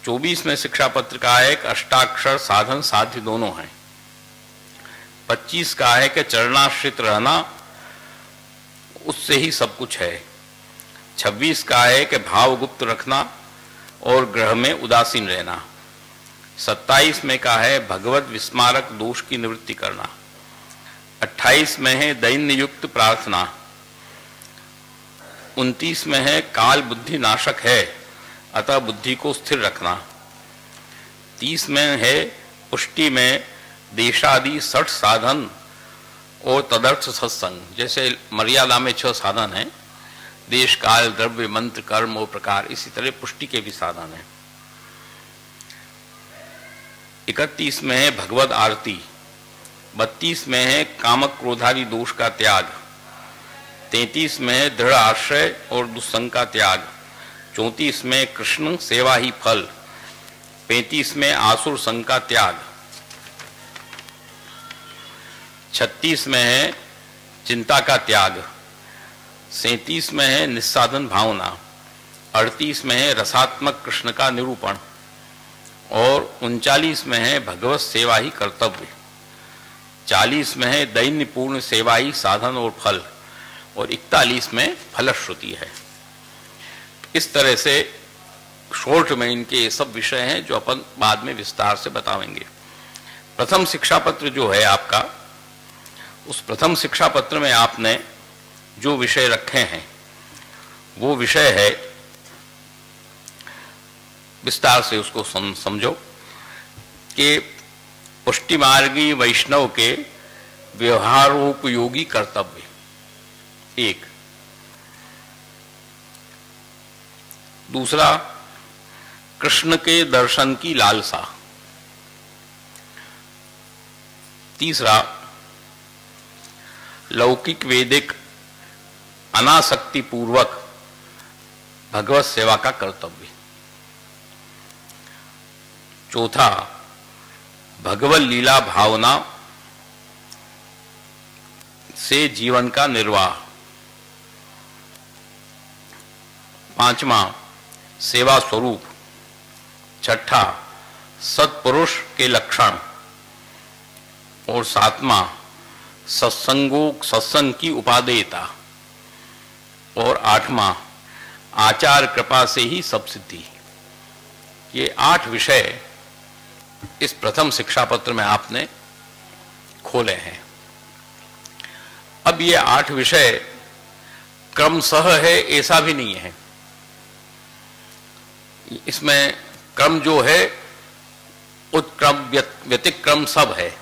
24वें शिक्षा पत्र का है कि अष्टाक्षर साधन साध्य दोनों हैं। 25 का है कि चरणाश्रित रहना, उससे ही सब कुछ है। 26 का है कि भाव गुप्त रखना और ग्रह में उदासीन रहना। 27 में का है भगवत विस्मारक दोष की निवृत्ति करना। 28 में है दैन्य युक्त प्रार्थना। 29 में है काल बुद्धि नाशक है अतः बुद्धि को स्थिर रखना। 30 में है पुष्टि में देशादि 60 साधन और तदर्थ सत्संग। जैसे मर्यादा में 6 साधन हैं, देश काल द्रव्य मंत्र कर्म और प्रकार, इसी तरह पुष्टि के भी साधन हैं। 31 में है भगवत आरती। 32 में है कामक क्रोधादि दोष का त्याग। 33 में है दृढ़ आश्रय और दुस्संग का त्याग। 34 में कृष्ण सेवा ही फल। 35 में आसुर संग का त्याग। 36 में है चिंता का त्याग। 37 में है निस्साधन भावना। 38 में है रसात्मक कृष्ण का निरूपण और 39 में है भगवत सेवा ही कर्तव्य। 40 में है दैन्य पूर्ण सेवा ही साधन और फल और 41 में फलश्रुति है। इस तरह से शॉर्ट में इनके ये सब विषय हैं जो अपन बाद में विस्तार से बताएंगे। प्रथम शिक्षा पत्र जो है आपका, उस प्रथम शिक्षा पत्र में आपने जो विषय रखे हैं वो विषय है विस्तार से उसको समझो कि पुष्टि मार्गी वैष्णव के व्यवहारोपयोगी कर्तव्य। एक। दूसरा, कृष्ण के दर्शन की लालसा। तीसरा, लौकिक वैदिक अनासक्ति पूर्वक भगवत सेवा का कर्तव्य। चौथा, भगवत लीला भावना से जीवन का निर्वाह। पांचवा, सेवा स्वरूप। छठा, सत्पुरुष के लक्षण। और सातवां, सत्संग की उपादेयता। और आठवां, आचार कृपा से ही सब सिद्धि। ये 8 विषय इस प्रथम शिक्षा पत्र में आपने खोले हैं। अब ये 8 विषय क्रमशः है ऐसा भी नहीं है, इसमें क्रम जो है उत्क्रम व्यतिक्रम सब है।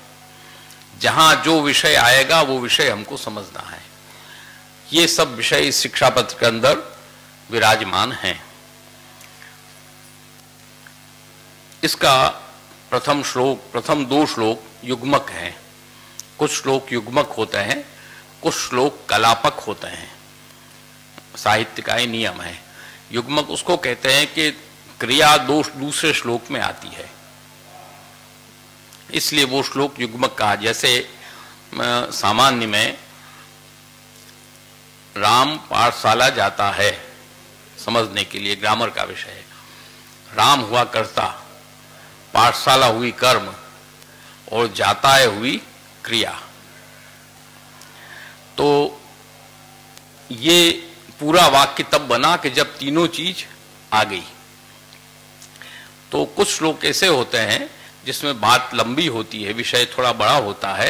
जहां जो विषय आएगा वो विषय हमको समझना है। ये सब विषय इस शिक्षा पत्र के अंदर विराजमान हैं। इसका प्रथम 2 श्लोक युग्मक हैं। कुछ श्लोक युग्मक होते हैं, कुछ श्लोक कलापक होते हैं। साहित्य का ही नियम है। युग्मक उसको कहते हैं कि क्रिया दूसरे श्लोक में आती है, इसलिए वो श्लोक युग्मक कहा। जैसे सामान्य में राम पाठशाला जाता है, समझने के लिए ग्रामर का विषय है। राम हुआ कर्ता, पाठशाला हुई कर्म और जाता है हुई क्रिया। तो ये पूरा वाक्य तब बना कि जब तीनों चीज आ गई। तो कुछ श्लोक ऐसे होते हैं जिसमें बात लंबी होती है, विषय थोड़ा बड़ा होता है,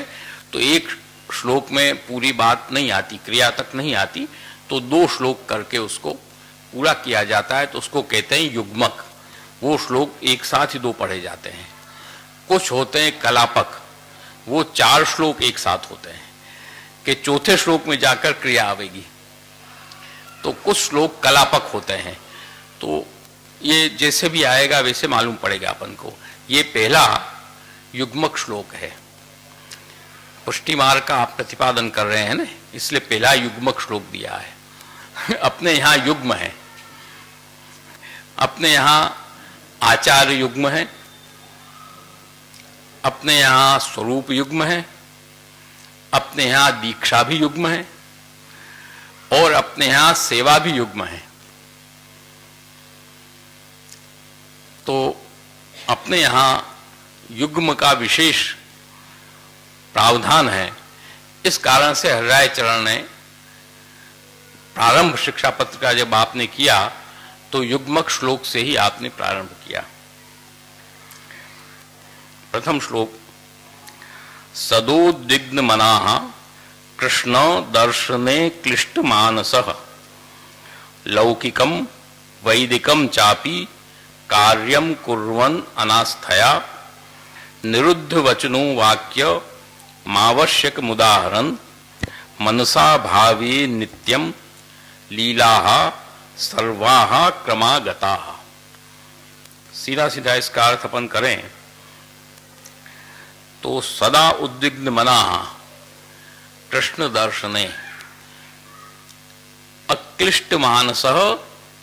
तो एक श्लोक में पूरी बात नहीं आती, क्रिया तक नहीं आती, तो 2 श्लोक करके उसको पूरा किया जाता है, तो उसको कहते हैं युग्मक। वो श्लोक एक साथ ही 2 पढ़े जाते हैं। कुछ होते हैं कलापक, वो 4 श्लोक एक साथ होते हैं कि चौथे श्लोक में जाकर क्रिया आवेगी। तो कुछ श्लोक कलापक होते हैं, तो ये जैसे भी आएगा वैसे मालूम पड़ेगा अपन को। ये पहला युग्मक श्लोक है। पुष्टि मार्ग का आप प्रतिपादन कर रहे हैं ना, इसलिए पहला युग्मक श्लोक दिया है। अपने यहां युग्म है, अपने यहां आचार्य युग्म है, अपने यहां स्वरूप युग्म है, अपने यहां दीक्षा भी युग्म है और अपने यहां सेवा भी युग्म है। तो अपने यहां युग्म का विशेष प्रावधान है। इस कारण से हरिराय चरण ने प्रारंभ शिक्षा पत्र का जब आपने किया तो युग्मक श्लोक से ही आपने प्रारंभ किया। प्रथम श्लोक, सदोद्विग्न मनाः कृष्ण दर्शने क्लिष्ट मानसः लौकिकम वैदिकम चापि कार्यम कुर्वन् अनास्थया निरुद्ध वचनो वाक्य मावश्यक मुदाहरन् मनसा भावे नित्यम लीलाः सर्वाः क्रमागताः। सीधा सीधा इसका अर्थ अपन करें तो सदा उद्विग्न मनाः कृष्ण दर्शने, अक्लिष्ट मानसः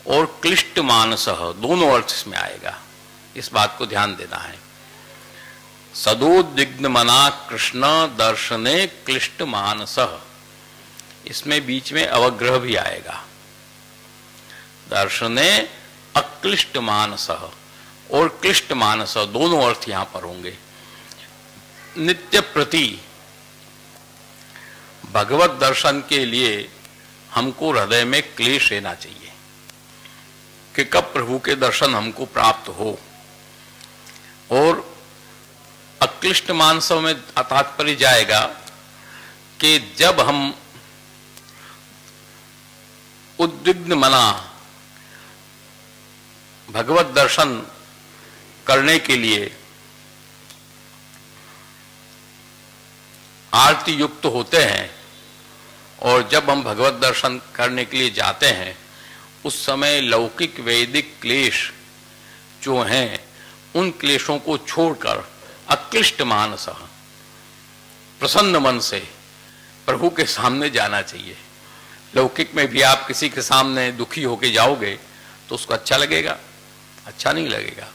और क्लिष्ट मानसः दोनों अर्थ इसमें आएगा, इस बात को ध्यान देना है। सदोद्विग्न मना कृष्ण दर्शने क्लिष्ट मानसः, इसमें बीच में अवग्रह भी आएगा। दर्शने अक्लिष्ट मानसः और क्लिष्ट मानसः दोनों अर्थ यहां पर होंगे। नित्य प्रति भगवत दर्शन के लिए हमको हृदय में क्लेश रहना चाहिए कि कब प्रभु के दर्शन हमको प्राप्त हो। और अक्लिष्ट मानसों में तात्पर्य जाएगा कि जब हम उद्विग्न मना भगवत दर्शन करने के लिए आरती युक्त होते हैं और जब हम भगवत दर्शन करने के लिए जाते हैं उस समय लौकिक वैदिक क्लेश जो हैं उन क्लेशों को छोड़कर अक्लिष्ट मानस प्रसन्न मन से प्रभु के सामने जाना चाहिए। लौकिक में भी आप किसी के सामने दुखी होके जाओगे तो उसको अच्छा लगेगा? अच्छा नहीं लगेगा।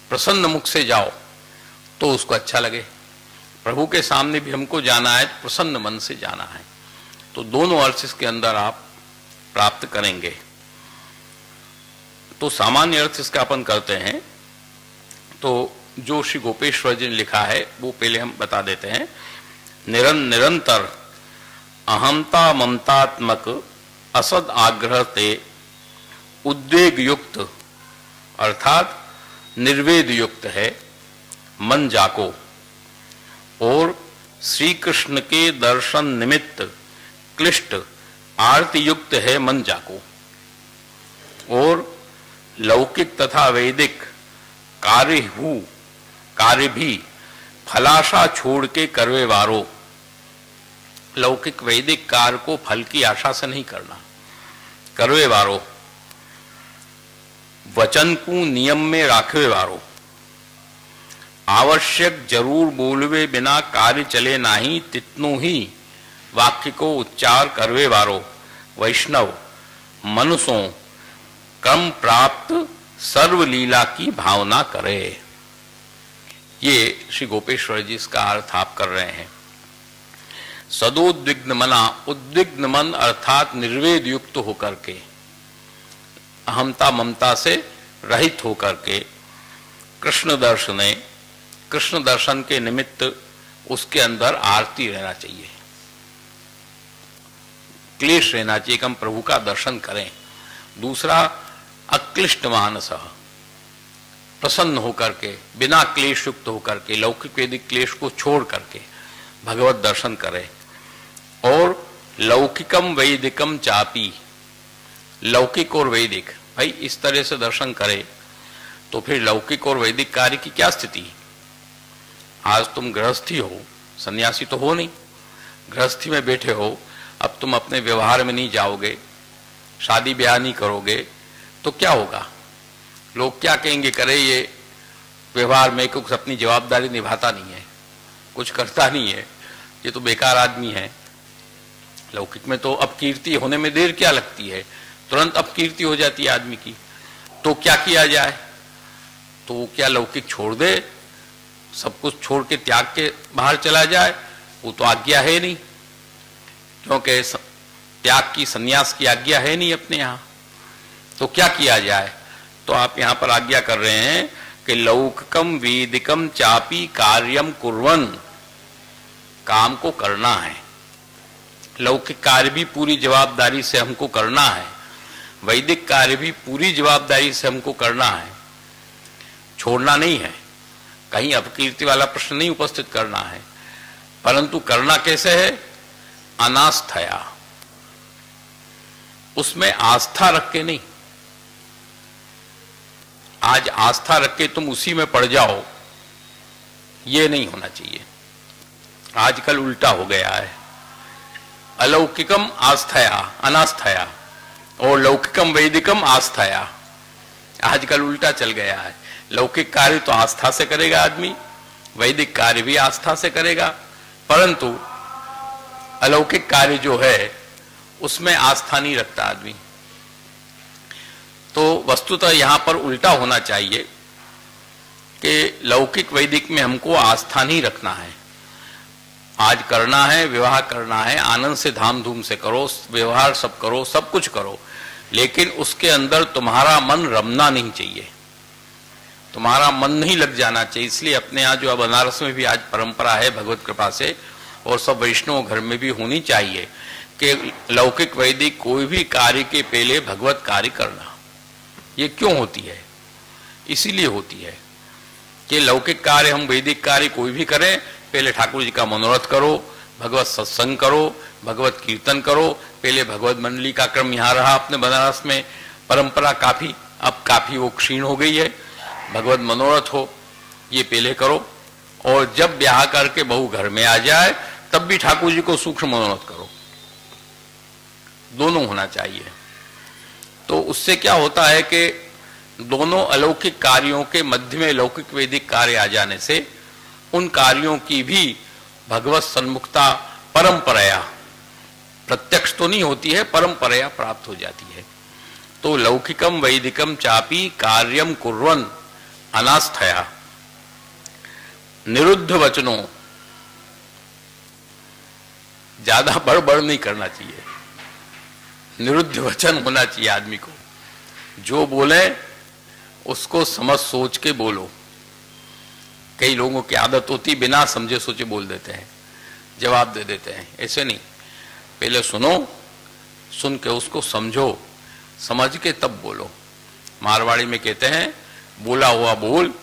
प्रसन्न मुख से जाओ तो उसको अच्छा लगे। प्रभु के सामने भी हमको जाना है, प्रसन्न मन से जाना है। तो दोनों अर्थ इसके अंदर आप प्राप्त करेंगे। तो सामान्य अर्थ इसका अपन करते हैं। तो जो श्री गोपेश्वर जी ने लिखा है वो पहले हम बता देते हैं। निरंतर अहंता ममतात्मक असद आग्रह ते उद्वेग युक्त अर्थात निर्वेद युक्त है मन जाको, और श्री कृष्ण के दर्शन निमित्त क्लिष्ट आरती युक्त है मन जाको, और लौकिक तथा वैदिक कार्य भी फलाशा छोड़ के करवे वारो। लौकिक वैदिक कार्य को फल की आशा से नहीं करना। करवे वारो वचन को नियम में राखवे वारो, आवश्यक जरूर बोलवे बिना कार्य चले नाही, तितनु ही वाक्य को उच्चार करवे वारो वैष्णव मनुष्यों क्रम प्राप्त सर्वलीला की भावना करे। ये श्री गोपेश्वर जी इसका अर्थ आप कर रहे हैं। सदोद्विग्न मना, उद्विग्न मन अर्थात निर्वेद युक्त होकर के, अहमता ममता से रहित होकर के कृष्ण दर्शन के निमित्त उसके अंदर आरती रहना चाहिए, क्लेश रहना चाहिए कि हम प्रभु का दर्शन करें। दूसरा अक्लिष्ट मानस, प्रसन्न होकर के बिना क्लेश युक्त होकर के लौकिक वैदिक क्लेश को छोड़ करके भगवत दर्शन करें। और लौकिकम वैदिकम चापी, लौकिक और वैदिक भाई इस तरह से दर्शन करे तो फिर लौकिक और वैदिक कार्य की क्या स्थिति? आज तुम गृहस्थी हो, सन्यासी तो हो नहीं, गृहस्थी में बैठे हो, अब तुम अपने व्यवहार में नहीं जाओगे, शादी ब्याह नहीं करोगे तो क्या होगा? लोग क्या कहेंगे? करे ये व्यवहार में कुछ अपनी जवाबदारी निभाता नहीं है, कुछ करता नहीं है, ये तो बेकार आदमी है। लौकिक में तो अपकीर्ति होने में देर क्या लगती है, तुरंत अपकीर्ति हो जाती है आदमी की। तो क्या किया जाए? तो वो क्या लौकिक छोड़ दे, सब कुछ छोड़ के त्याग के बाहर चला जाए? वो तो आज्ञा है नहीं, क्योंकि त्याग की संन्यास की आज्ञा है नहीं अपने यहाँ। तो क्या किया जाए? तो आप यहां पर आज्ञा कर रहे हैं कि लौकिकम वैदिकम चापी कार्यम कुर्वन, काम को करना है। लौकिक कार्य भी पूरी जवाबदारी से हमको करना है, वैदिक कार्य भी पूरी जवाबदारी से हमको करना है, छोड़ना नहीं है। कहीं अपकीर्ति वाला प्रश्न नहीं उपस्थित करना है, परंतु करना कैसे है? अनास्थया, उसमें आस्था रख के नहीं। आज आस्था रख के तुम उसी में पड़ जाओ, ये नहीं होना चाहिए। आजकल उल्टा हो गया है, अलौकिकम आस्थया अनास्थया और लौकिकम वैदिकम आस्थया। आजकल उल्टा चल गया है। लौकिक कार्य तो आस्था से करेगा आदमी, वैदिक कार्य भी आस्था से करेगा, परंतु अलौकिक कार्य जो है उसमें आस्था नहीं रखता आदमी। तो वस्तुतः यहां पर उल्टा होना चाहिए कि लौकिक वैदिक में हमको आस्था नहीं रखना है। आज करना है, विवाह करना है, आनंद से धाम धूम से करो, व्यवहार सब करो, सब कुछ करो, लेकिन उसके अंदर तुम्हारा मन रमना नहीं चाहिए, तुम्हारा मन नहीं लग जाना चाहिए। इसलिए अपने यहाँ जो बनारस में भी आज परंपरा है भगवत कृपा से, और सब वैष्णव घर में भी होनी चाहिए कि लौकिक वैदिक कोई भी कार्य के पहले भगवत कार्य करना। ये क्यों होती है? इसीलिए होती है कि लौकिक कार्य हम वैदिक कार्य कोई भी करें, पहले ठाकुर जी का मनोरथ करो, भगवत सत्संग करो, भगवत कीर्तन करो। पहले भगवत मंडली का क्रम यहाँ रहा अपने बनारस में, परंपरा काफी, अब काफी वो क्षीण हो गई है। भगवत मनोरथ हो, ये पहले करो, और जब ब्याह करके बहू घर में आ जाए तब भी ठाकुर जी को सूक्ष्म मनोरथ करो। दोनों होना चाहिए। तो उससे क्या होता है कि दोनों अलौकिक कार्यों के मध्य में लौकिक वैदिक कार्य आ जाने से उन कार्यों की भी भगवत सन्मुखता परंपराया, प्रत्यक्ष तो नहीं होती है, परंपराया प्राप्त हो जाती है। तो लौकिकम वैदिकम चापी कार्यम कुर्वन् अनास्थया निरुद्ध वचनों, ज्यादा बड़ नहीं करना चाहिए, निरुद्ध वचन होना चाहिए आदमी को। जो बोले उसको समझ सोच के बोलो। कई लोगों की आदत होती बिना समझे सोचे बोल देते हैं, जवाब दे देते हैं। ऐसे नहीं, पहले सुनो, सुन के उसको समझो, समझ के तब बोलो। मारवाड़ी में कहते हैं बोला हुआ बोल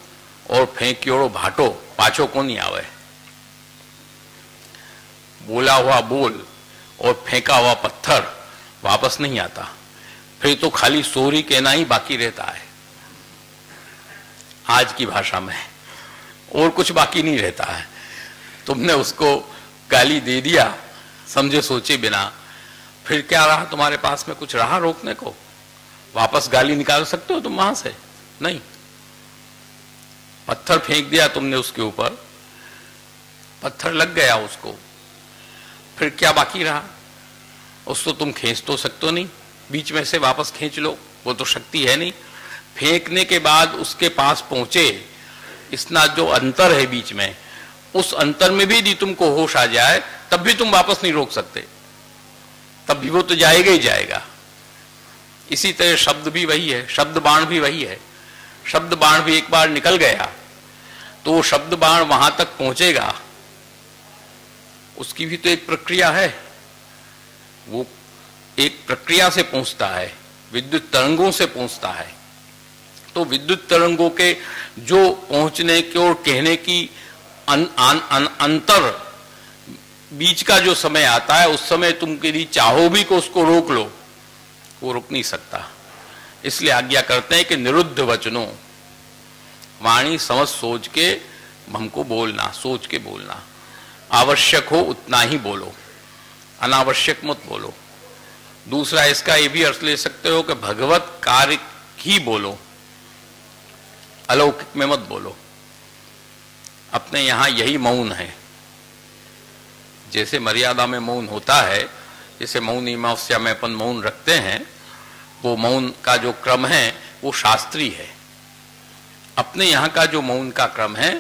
और फेंक्योड़ो भाटो पाछो को नहीं आवे। बोला हुआ बोल और फेंका हुआ पत्थर वापस नहीं आता, फिर तो खाली सोरी कहना ही बाकी रहता है आज की भाषा में, और कुछ बाकी नहीं रहता है। तुमने उसको गाली दे दिया समझे सोचे बिना, फिर क्या रहा तुम्हारे पास में? कुछ रहा रोकने को? वापस गाली निकाल सकते हो तुम वहां से? नहीं। पत्थर फेंक दिया तुमने उसके ऊपर, पत्थर लग गया उसको, फिर क्या बाकी रहा? उसको तुम खींच तो सकते नहीं, बीच में से वापस खींच लो, वो तो शक्ति है नहीं। फेंकने के बाद उसके पास पहुंचे, इतना जो अंतर है बीच में, उस अंतर में भी यदि तुमको होश आ जाए तब भी तुम वापस नहीं रोक सकते, तब भी वो तो जाएगा ही जाएगा। इसी तरह शब्द भी वही है, शब्द बाण भी वही है। शब्द बाण भी एक बार निकल गया तो वो शब्द बाण वहां तक पहुंचेगा, उसकी भी तो एक प्रक्रिया है, वो एक प्रक्रिया से पहुंचता है, विद्युत तरंगों से पहुंचता है। तो विद्युत तरंगों के जो पहुंचने के और कहने की अंतर बीच का जो समय आता है, उस समय तुम यदि चाहो भी को उसको रोक लो, वो रुक नहीं सकता। इसलिए आज्ञा करते हैं कि निरुद्ध वचनों, वाणी समझ सोच के हमको बोलना, सोच के बोलना। आवश्यक हो उतना ही बोलो, अनावश्यक मत बोलो। दूसरा इसका ये भी अर्थ ले सकते हो कि भगवत कार्य ही बोलो, अलौकिक में मत बोलो। अपने यहां यही मौन है, जैसे मर्यादा में मौन होता है, जैसे मौन अमावस्या में अपन मौन रखते हैं, वो मौन का जो क्रम है वो शास्त्रीय है। अपने यहाँ का जो मौन का क्रम है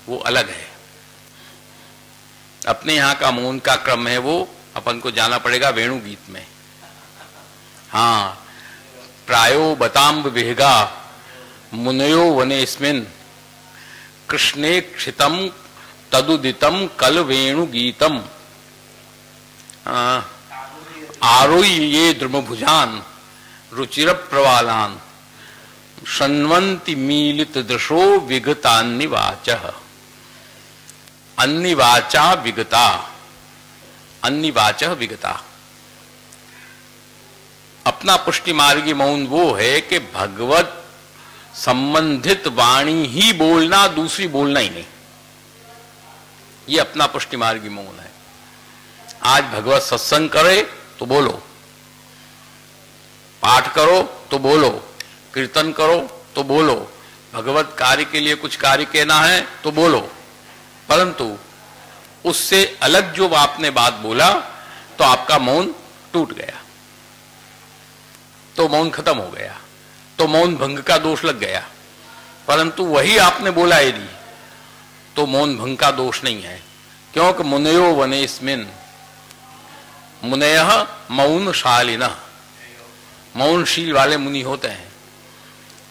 वो अलग है। अपने यहाँ का मौन का क्रम है वो अपन को जाना पड़ेगा वेणु गीत में। हाँ, प्रायो बताम्ब विहगा मुनयो वनेस्मिन् कृष्णे क्षितम तदुदितम कल वेणु गीतम आरोई ये द्रुमभुजान रुचिर प्रवालान शन्वन्ति मीलित दृशो विगतान्निवाचः। अन्निवाचा विगता, अन्निवाचः विगता। अपना पुष्टि मार्गी मौन वो है कि भगवत संबंधित वाणी ही बोलना, दूसरी बोलना ही नहीं। ये अपना पुष्टि मार्गी मौन है। आज भगवत सत्संग करे तो बोलो, पाठ करो तो बोलो, कीर्तन करो तो बोलो, भगवत कार्य के लिए कुछ कार्य कहना है तो बोलो, परंतु उससे अलग जो आपने बात बोला तो आपका मौन टूट गया, तो मौन खत्म हो गया, तो मौन भंग का दोष लग गया। परंतु वही आपने बोला यदि, तो मौन भंग का दोष नहीं है, क्योंकि मुनयो वनेस्मिन्, मुनयः मौनशालिनः, मौनशील वाले मुनि होते हैं।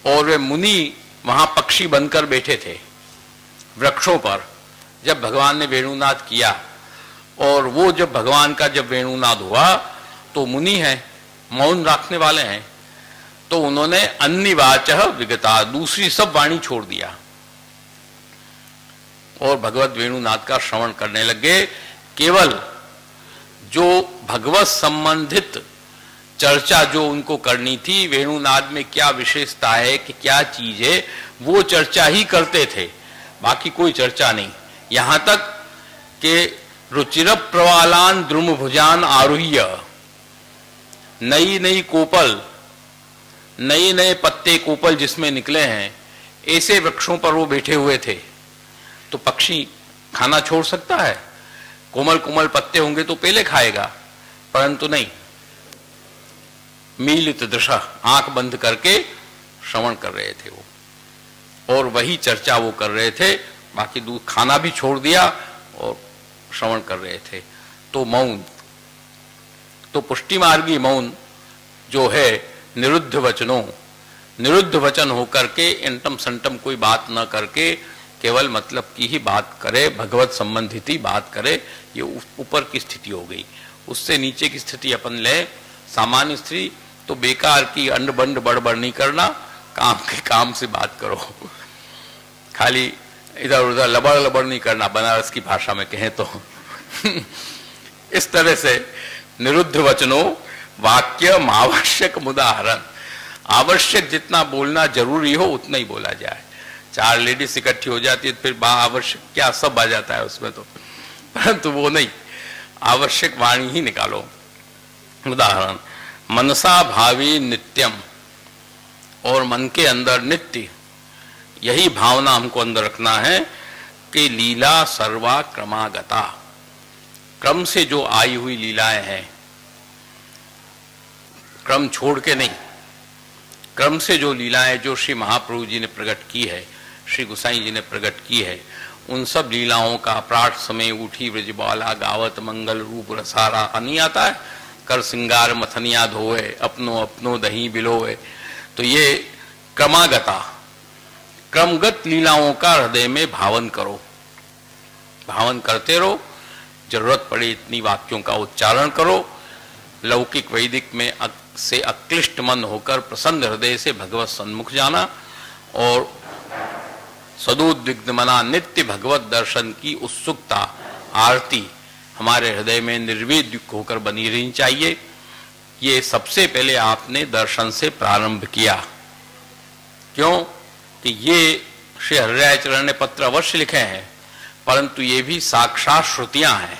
और वे मुनि वहां पक्षी बनकर बैठे थे वृक्षों पर, जब भगवान ने वेणुनाद किया, और वो जब भगवान का जब वेणुनाद हुआ तो मुनि हैं, मौन रखने वाले हैं, तो उन्होंने अन्निवाचः विगता, दूसरी सब वाणी छोड़ दिया और भगवत वेणुनाद का श्रवण करने लगे। केवल जो भगवत संबंधित चर्चा जो उनको करनी थी, वेणुनाद में क्या विशेषता है कि क्या चीज है, वो चर्चा ही करते थे। बाकी कोई चर्चा नहीं। यहां तक कि रुचिर प्रवालान द्रुम भुजान आरुह्य, नई नई कोपल, नए नए पत्ते कोपल जिसमें निकले हैं, ऐसे वृक्षों पर वो बैठे हुए थे। तो पक्षी खाना छोड़ सकता है? कोमल कोमल पत्ते होंगे तो पहले खाएगा, परंतु नहीं, मीलित दृशा, आंख बंद करके श्रवण कर रहे थे वो, और वही चर्चा वो कर रहे थे। बाकी दूध खाना भी छोड़ दिया और श्रवण कर रहे थे। तो मौन, तो पुष्टि मार्गी मौन जो है निरुद्ध वचनों, निरुद्ध वचन होकर के इंटम संटम कोई बात न करके केवल मतलब की ही बात करे, भगवत संबंधित ही बात करे, ये ऊपर की स्थिति हो गई। उससे नीचे की स्थिति अपन ले, सामान्य स्थिति तो बेकार की अंड बंड बड़बड़ नहीं करना, काम के काम से बात करो, खाली इधर उधर लबड़ लबड़ नहीं करना, बनारस की भाषा में कहें तो इस तरह से निरुद्ध वचनों वाक्य आवश्यक मुदाहरण, आवश्यक जितना बोलना जरूरी हो उतना ही बोला जाए। चार लेडीज इकट्ठी हो जाती है फिर आवश्यक क्या सब आ जाता है उसमें, तो परंतु वो नहीं, आवश्यक वाणी ही निकालो। उदाहरण, मनसा भावी नित्यम, और मन के अंदर नित्य यही भावना हमको अंदर रखना है कि लीला सर्वा क्रमागता, क्रम से जो आई हुई लीलाएं हैं, क्रम छोड़ के नहीं, क्रम से जो लीलाएं जो श्री महाप्रभु जी ने प्रकट की है, श्री गोसाई जी ने प्रकट की है, उन सब लीलाओं का प्राट समय उठी ब्रजबाला गावत मंगल रूप रसारा नहीं आता है, कर सिंगार मथनिया धोए अपनो अपनो दही बिलोए। तो ये क्रमागता, क्रमगत लीलाओं का हृदय में भावन करो, भावन करते रहो। जरूरत पड़े इतनी वाक्यों का उच्चारण करो। लौकिक वैदिक में से अक्लिष्ट मन होकर प्रसन्न हृदय से भगवत सन्मुख जाना और सदुद्विग्न मना नित्य भगवत दर्शन की उत्सुकता, आरती हमारे हृदय में निर्विद्युत होकर बनी रहनी चाहिए। ये सबसे पहले आपने दर्शन से प्रारंभ किया। क्यों कि ये श्री हरिराय चरण ने पत्र अवश्य लिखे हैं, परंतु ये भी साक्षात श्रुतियां हैं,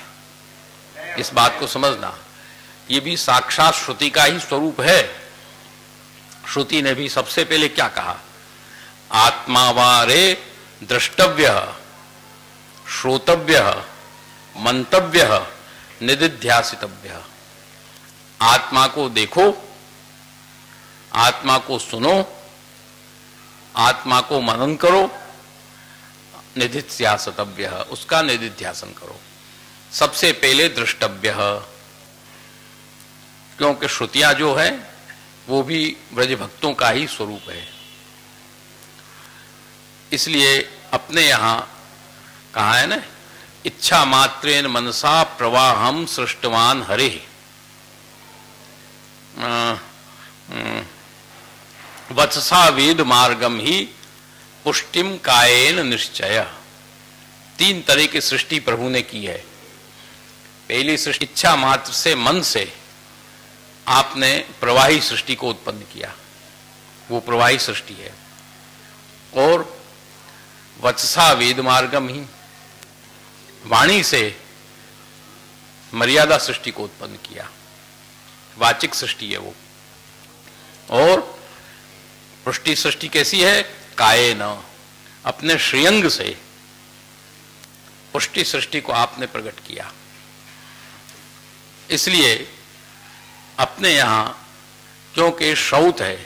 इस बात को समझना। ये भी साक्षात श्रुति का ही स्वरूप है। श्रुति ने भी सबसे पहले क्या कहा? आत्मा वारे द्रष्टव्य, श्रोतव्य, मंतव्य, निदिध्यासितव्य। आत्मा को देखो, आत्मा को सुनो, आत्मा को मनन करो, निदिध्यासितव्य, उसका निदिध्यासन करो। सबसे पहले द्रष्टव्य, क्योंकि श्रुतियां जो है वो भी ब्रज भक्तों का ही स्वरूप है। इसलिए अपने यहां कहा है ना, इच्छा मात्रेन मनसा प्रवाहम सृष्टवान हरे, वत्सा वेद मार्गम ही पुष्टिम कायेन निश्चय। तीन तरह की सृष्टि प्रभु ने की है। पहली सृष्टि इच्छा मात्र से, मन से आपने प्रवाही सृष्टि को उत्पन्न किया, वो प्रवाही सृष्टि है। और वत्सा वेद मार्गम ही, वाणी से मर्यादा सृष्टि को उत्पन्न किया, वाचिक सृष्टि है वो। और पुष्टि सृष्टि कैसी है? कायेन, अपने श्रेयंग से पुष्टि सृष्टि को आपने प्रकट किया। इसलिए अपने यहां क्योंकि श्रौत है,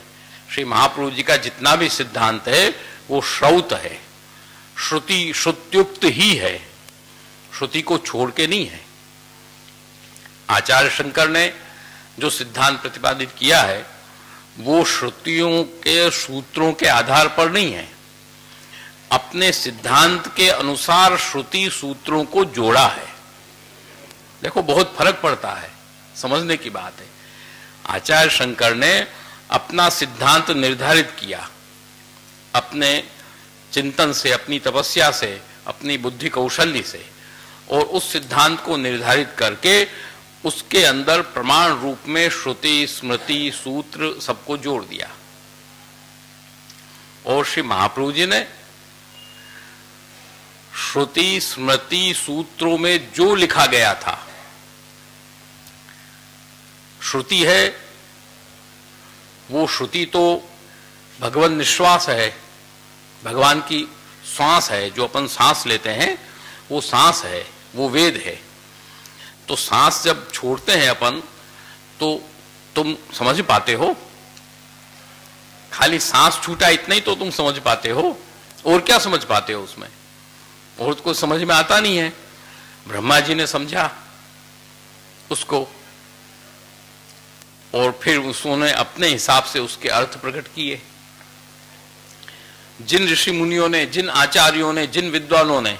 श्री महाप्रभु जी का जितना भी सिद्धांत है वो श्रौत है, श्रुति श्रुत्युक्त ही है, श्रुति को छोड़ के नहीं है। आचार्य शंकर ने जो सिद्धांत प्रतिपादित किया है वो श्रुतियों के सूत्रों के आधार पर नहीं है, अपने सिद्धांत के अनुसार श्रुति सूत्रों को जोड़ा है। देखो बहुत फर्क पड़ता है, समझने की बात है। आचार्य शंकर ने अपना सिद्धांत निर्धारित किया, अपने चिंतन से, अपनी तपस्या से, अपनी बुद्धि कौशल्य से, और उस सिद्धांत को निर्धारित करके उसके अंदर प्रमाण रूप में श्रुति, स्मृति, सूत्र सबको जोड़ दिया। और श्री महाप्रभु जी ने श्रुति स्मृति सूत्रों में जो लिखा गया था, श्रुति है वो श्रुति तो भगवान निश्वास है, भगवान की सांस है, जो अपन सांस लेते हैं वो सांस है, वो वेद है। तो सांस जब छोड़ते हैं अपन तो तुम समझ पाते हो, खाली सांस छूटा इतना ही तो तुम समझ पाते हो, और क्या समझ पाते हो उसमें, और कुछ समझ में आता नहीं है। ब्रह्मा जी ने समझा उसको और फिर उन्होंने अपने हिसाब से उसके अर्थ प्रकट किए। जिन ऋषि मुनियों ने, जिन आचार्यों ने, जिन विद्वानों ने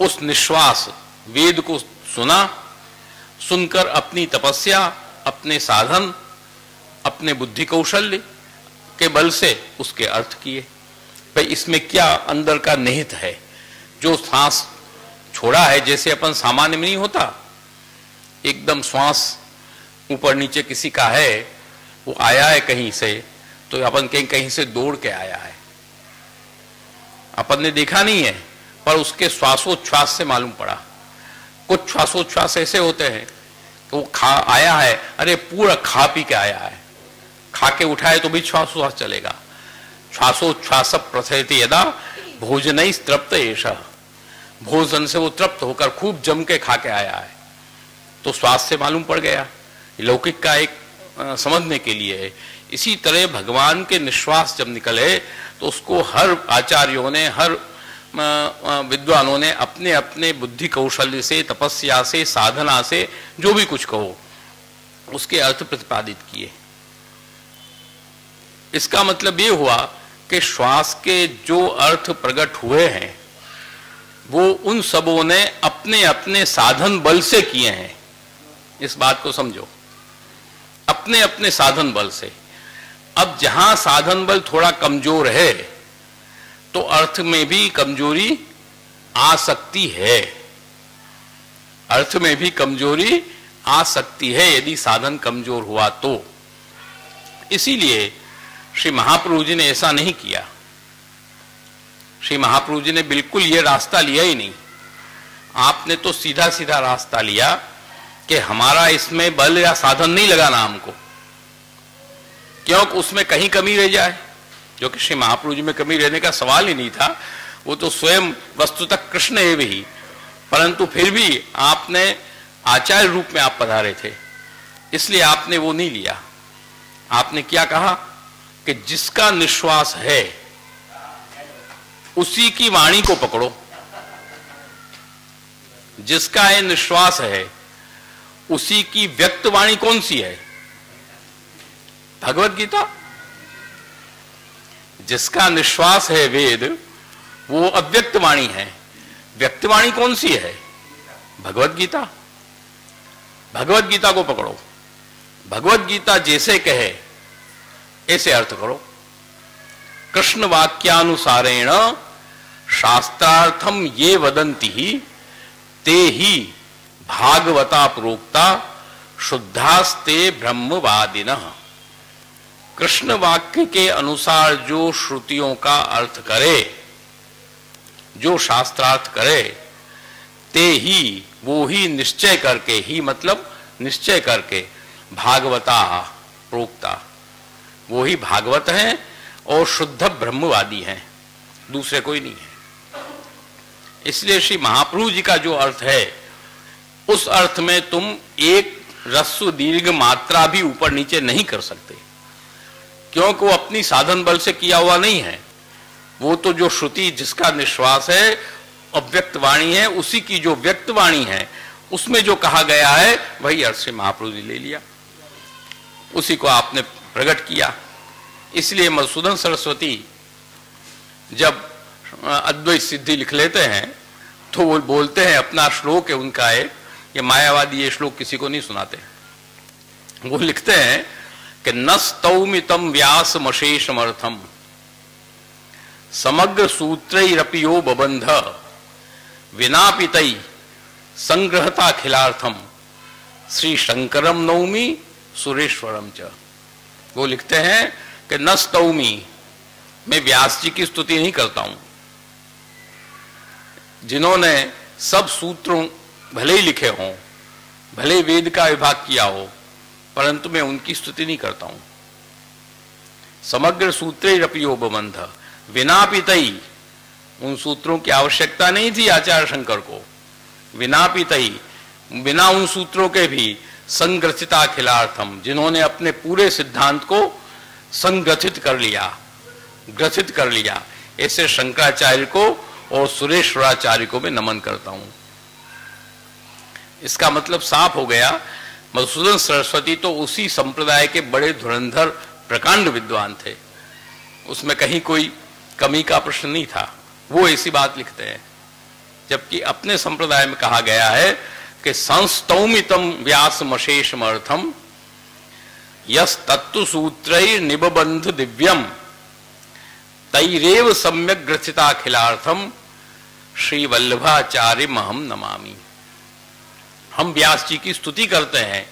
उस निश्वास वेद को सुना, सुनकर अपनी तपस्या, अपने साधन, अपने बुद्धि कौशल्य के बल से उसके अर्थ किए। भाई इसमें क्या अंदर का निहित है। जो सांस छोड़ा है, जैसे अपन सामान्य में नहीं होता, एकदम श्वास ऊपर नीचे किसी का है, वो आया है कहीं से, तो अपन कहीं से दौड़ के आया है, अपन ने देखा नहीं है, पर उसके श्वासोच्छ्वास से मालूम पड़ा। कुछ श्वासोच्छ्वास ऐसे होते हैं कि वो आया है, अरे पूरा खा पी के आया है, खा के उठाए तो भी श्वासोच्छ्वास चलेगा। श्वासोच्छ्वास प्रथयति यदा भोजन तृप्त एष, भोजन से वो तृप्त होकर खूब जम के खा के आया है, तो श्वास से मालूम पड़ गया। लौकिक का एक समझने के लिए है। इसी तरह भगवान के निश्वास जब निकले तो उसको हर आचार्यों ने, हर विद्वानों ने अपने अपने बुद्धि कौशल्य से, तपस्या से, साधना से, जो भी कुछ कहो, उसके अर्थ प्रतिपादित किए। इसका मतलब ये हुआ कि श्वास के जो अर्थ प्रकट हुए हैं वो उन सबों ने अपने अपने साधन बल से किए हैं। इस बात को समझो, अपने अपने साधन बल से। अब जहां साधन बल थोड़ा कमजोर है तो अर्थ में भी कमजोरी आ सकती है, अर्थ में भी कमजोरी आ सकती है यदि साधन कमजोर हुआ तो। इसीलिए श्री महाप्रभु जी ने ऐसा नहीं किया। श्री महाप्रभु जी ने बिल्कुल यह रास्ता लिया ही नहीं। आपने तो सीधा सीधा रास्ता लिया कि हमारा इसमें बल या साधन नहीं लगाना हमको, क्योंकि उसमें कहीं कमी रह जाए, जो कि श्री महाप्रभु जी में कमी रहने का सवाल ही नहीं था। वो तो स्वयं वस्तुतः कृष्ण एवं ही, परंतु फिर भी आपने आचार्य रूप में आप पधारे थे, इसलिए आपने वो नहीं लिया। आपने क्या कहा कि जिसका निश्वास है उसी की वाणी को पकड़ो। जिसका ये निश्वास है उसी की व्यक्त वाणी कौन सी है? भगवत गीता। जिसका निश्वास है वेद, वो अव्यक्त वाणी है। व्यक्त वाणी कौन सी है? भगवत गीता। भगवत गीता को पकड़ो। भगवत गीता जैसे कहे ऐसे अर्थ करो। कृष्ण वाक्यानुसारेण शास्त्रार्थम ये वदन्ति ही ते ही भागवता प्रोक्ता शुद्धास्ते ब्रह्मवादिनः। कृष्ण वाक्य के अनुसार जो श्रुतियों का अर्थ करे, जो शास्त्रार्थ करे, ते ही, वो ही निश्चय करके, ही मतलब निश्चय करके, भागवता प्रोक्ता, वो ही भागवत हैं और शुद्ध ब्रह्मवादी हैं, दूसरे कोई नहीं है। इसलिए श्री महाप्रभु जी का जो अर्थ है, उस अर्थ में तुम एक रस्व दीर्घ मात्रा भी ऊपर नीचे नहीं कर सकते, क्योंकि वो अपनी साधन बल से किया हुआ नहीं है। वो तो जो श्रुति, जिसका निश्वास है, अव्यक्त वाणी है, उसी की जो व्यक्त वाणी है, उसमें जो कहा गया है वही अर्थ से महाप्रभु जी ले लिया, उसी को आपने प्रकट किया। इसलिए मधुसूदन सरस्वती जब अद्वैत सिद्धि लिख लेते हैं तो वो बोलते हैं, अपना श्लोक है उनका है, ये मायावादी ये श्लोक किसी को नहीं सुनाते। वो लिखते हैं कि न स्तौमितम व्यासमशेषमर्थम समग्र सूत्रैरपियो बबंध विनापितै संग्रहता खिलार्थम श्री शंकरम नौमी सुरेश्वरम च। वो लिखते हैं कि न स्तौमी, मैं व्यास जी की स्तुति नहीं करता हूं, जिन्होंने सब सूत्रों भले ही लिखे हों, भले वेद का विभाग किया हो, परंतु मैं उनकी स्तुति नहीं करता हूं। समग्र सूत्रे रपियोपबंध विना पितई, उन सूत्रों की आवश्यकता नहीं थी आचार्य शंकर को। विना पितई, बिना उन सूत्रों के भी संग्रथिता खिलार्थम, जिन्होंने अपने पूरे सिद्धांत को संग्रथित कर लिया, ग्रथित कर लिया, ऐसे शंकराचार्य को और सुरेश्वराचार्य को मैं नमन करता हूं। इसका मतलब साफ हो गया, मधुसूदन सरस्वती तो उसी संप्रदाय के बड़े धुरंधर प्रकांड विद्वान थे, उसमें कहीं कोई कमी का प्रश्न नहीं था। वो ऐसी बात लिखते हैं, जबकि अपने संप्रदाय में कहा गया है कि संस्तौमितम व्यासमशेषमर्थम यस तत्व सूत्रैर निबबंध दिव्यम तैरेव सम्यक ग्रथिताखिलार्थम श्री वल्लभाचार्य महम नमामि। हम व्यास जी की स्तुति करते हैं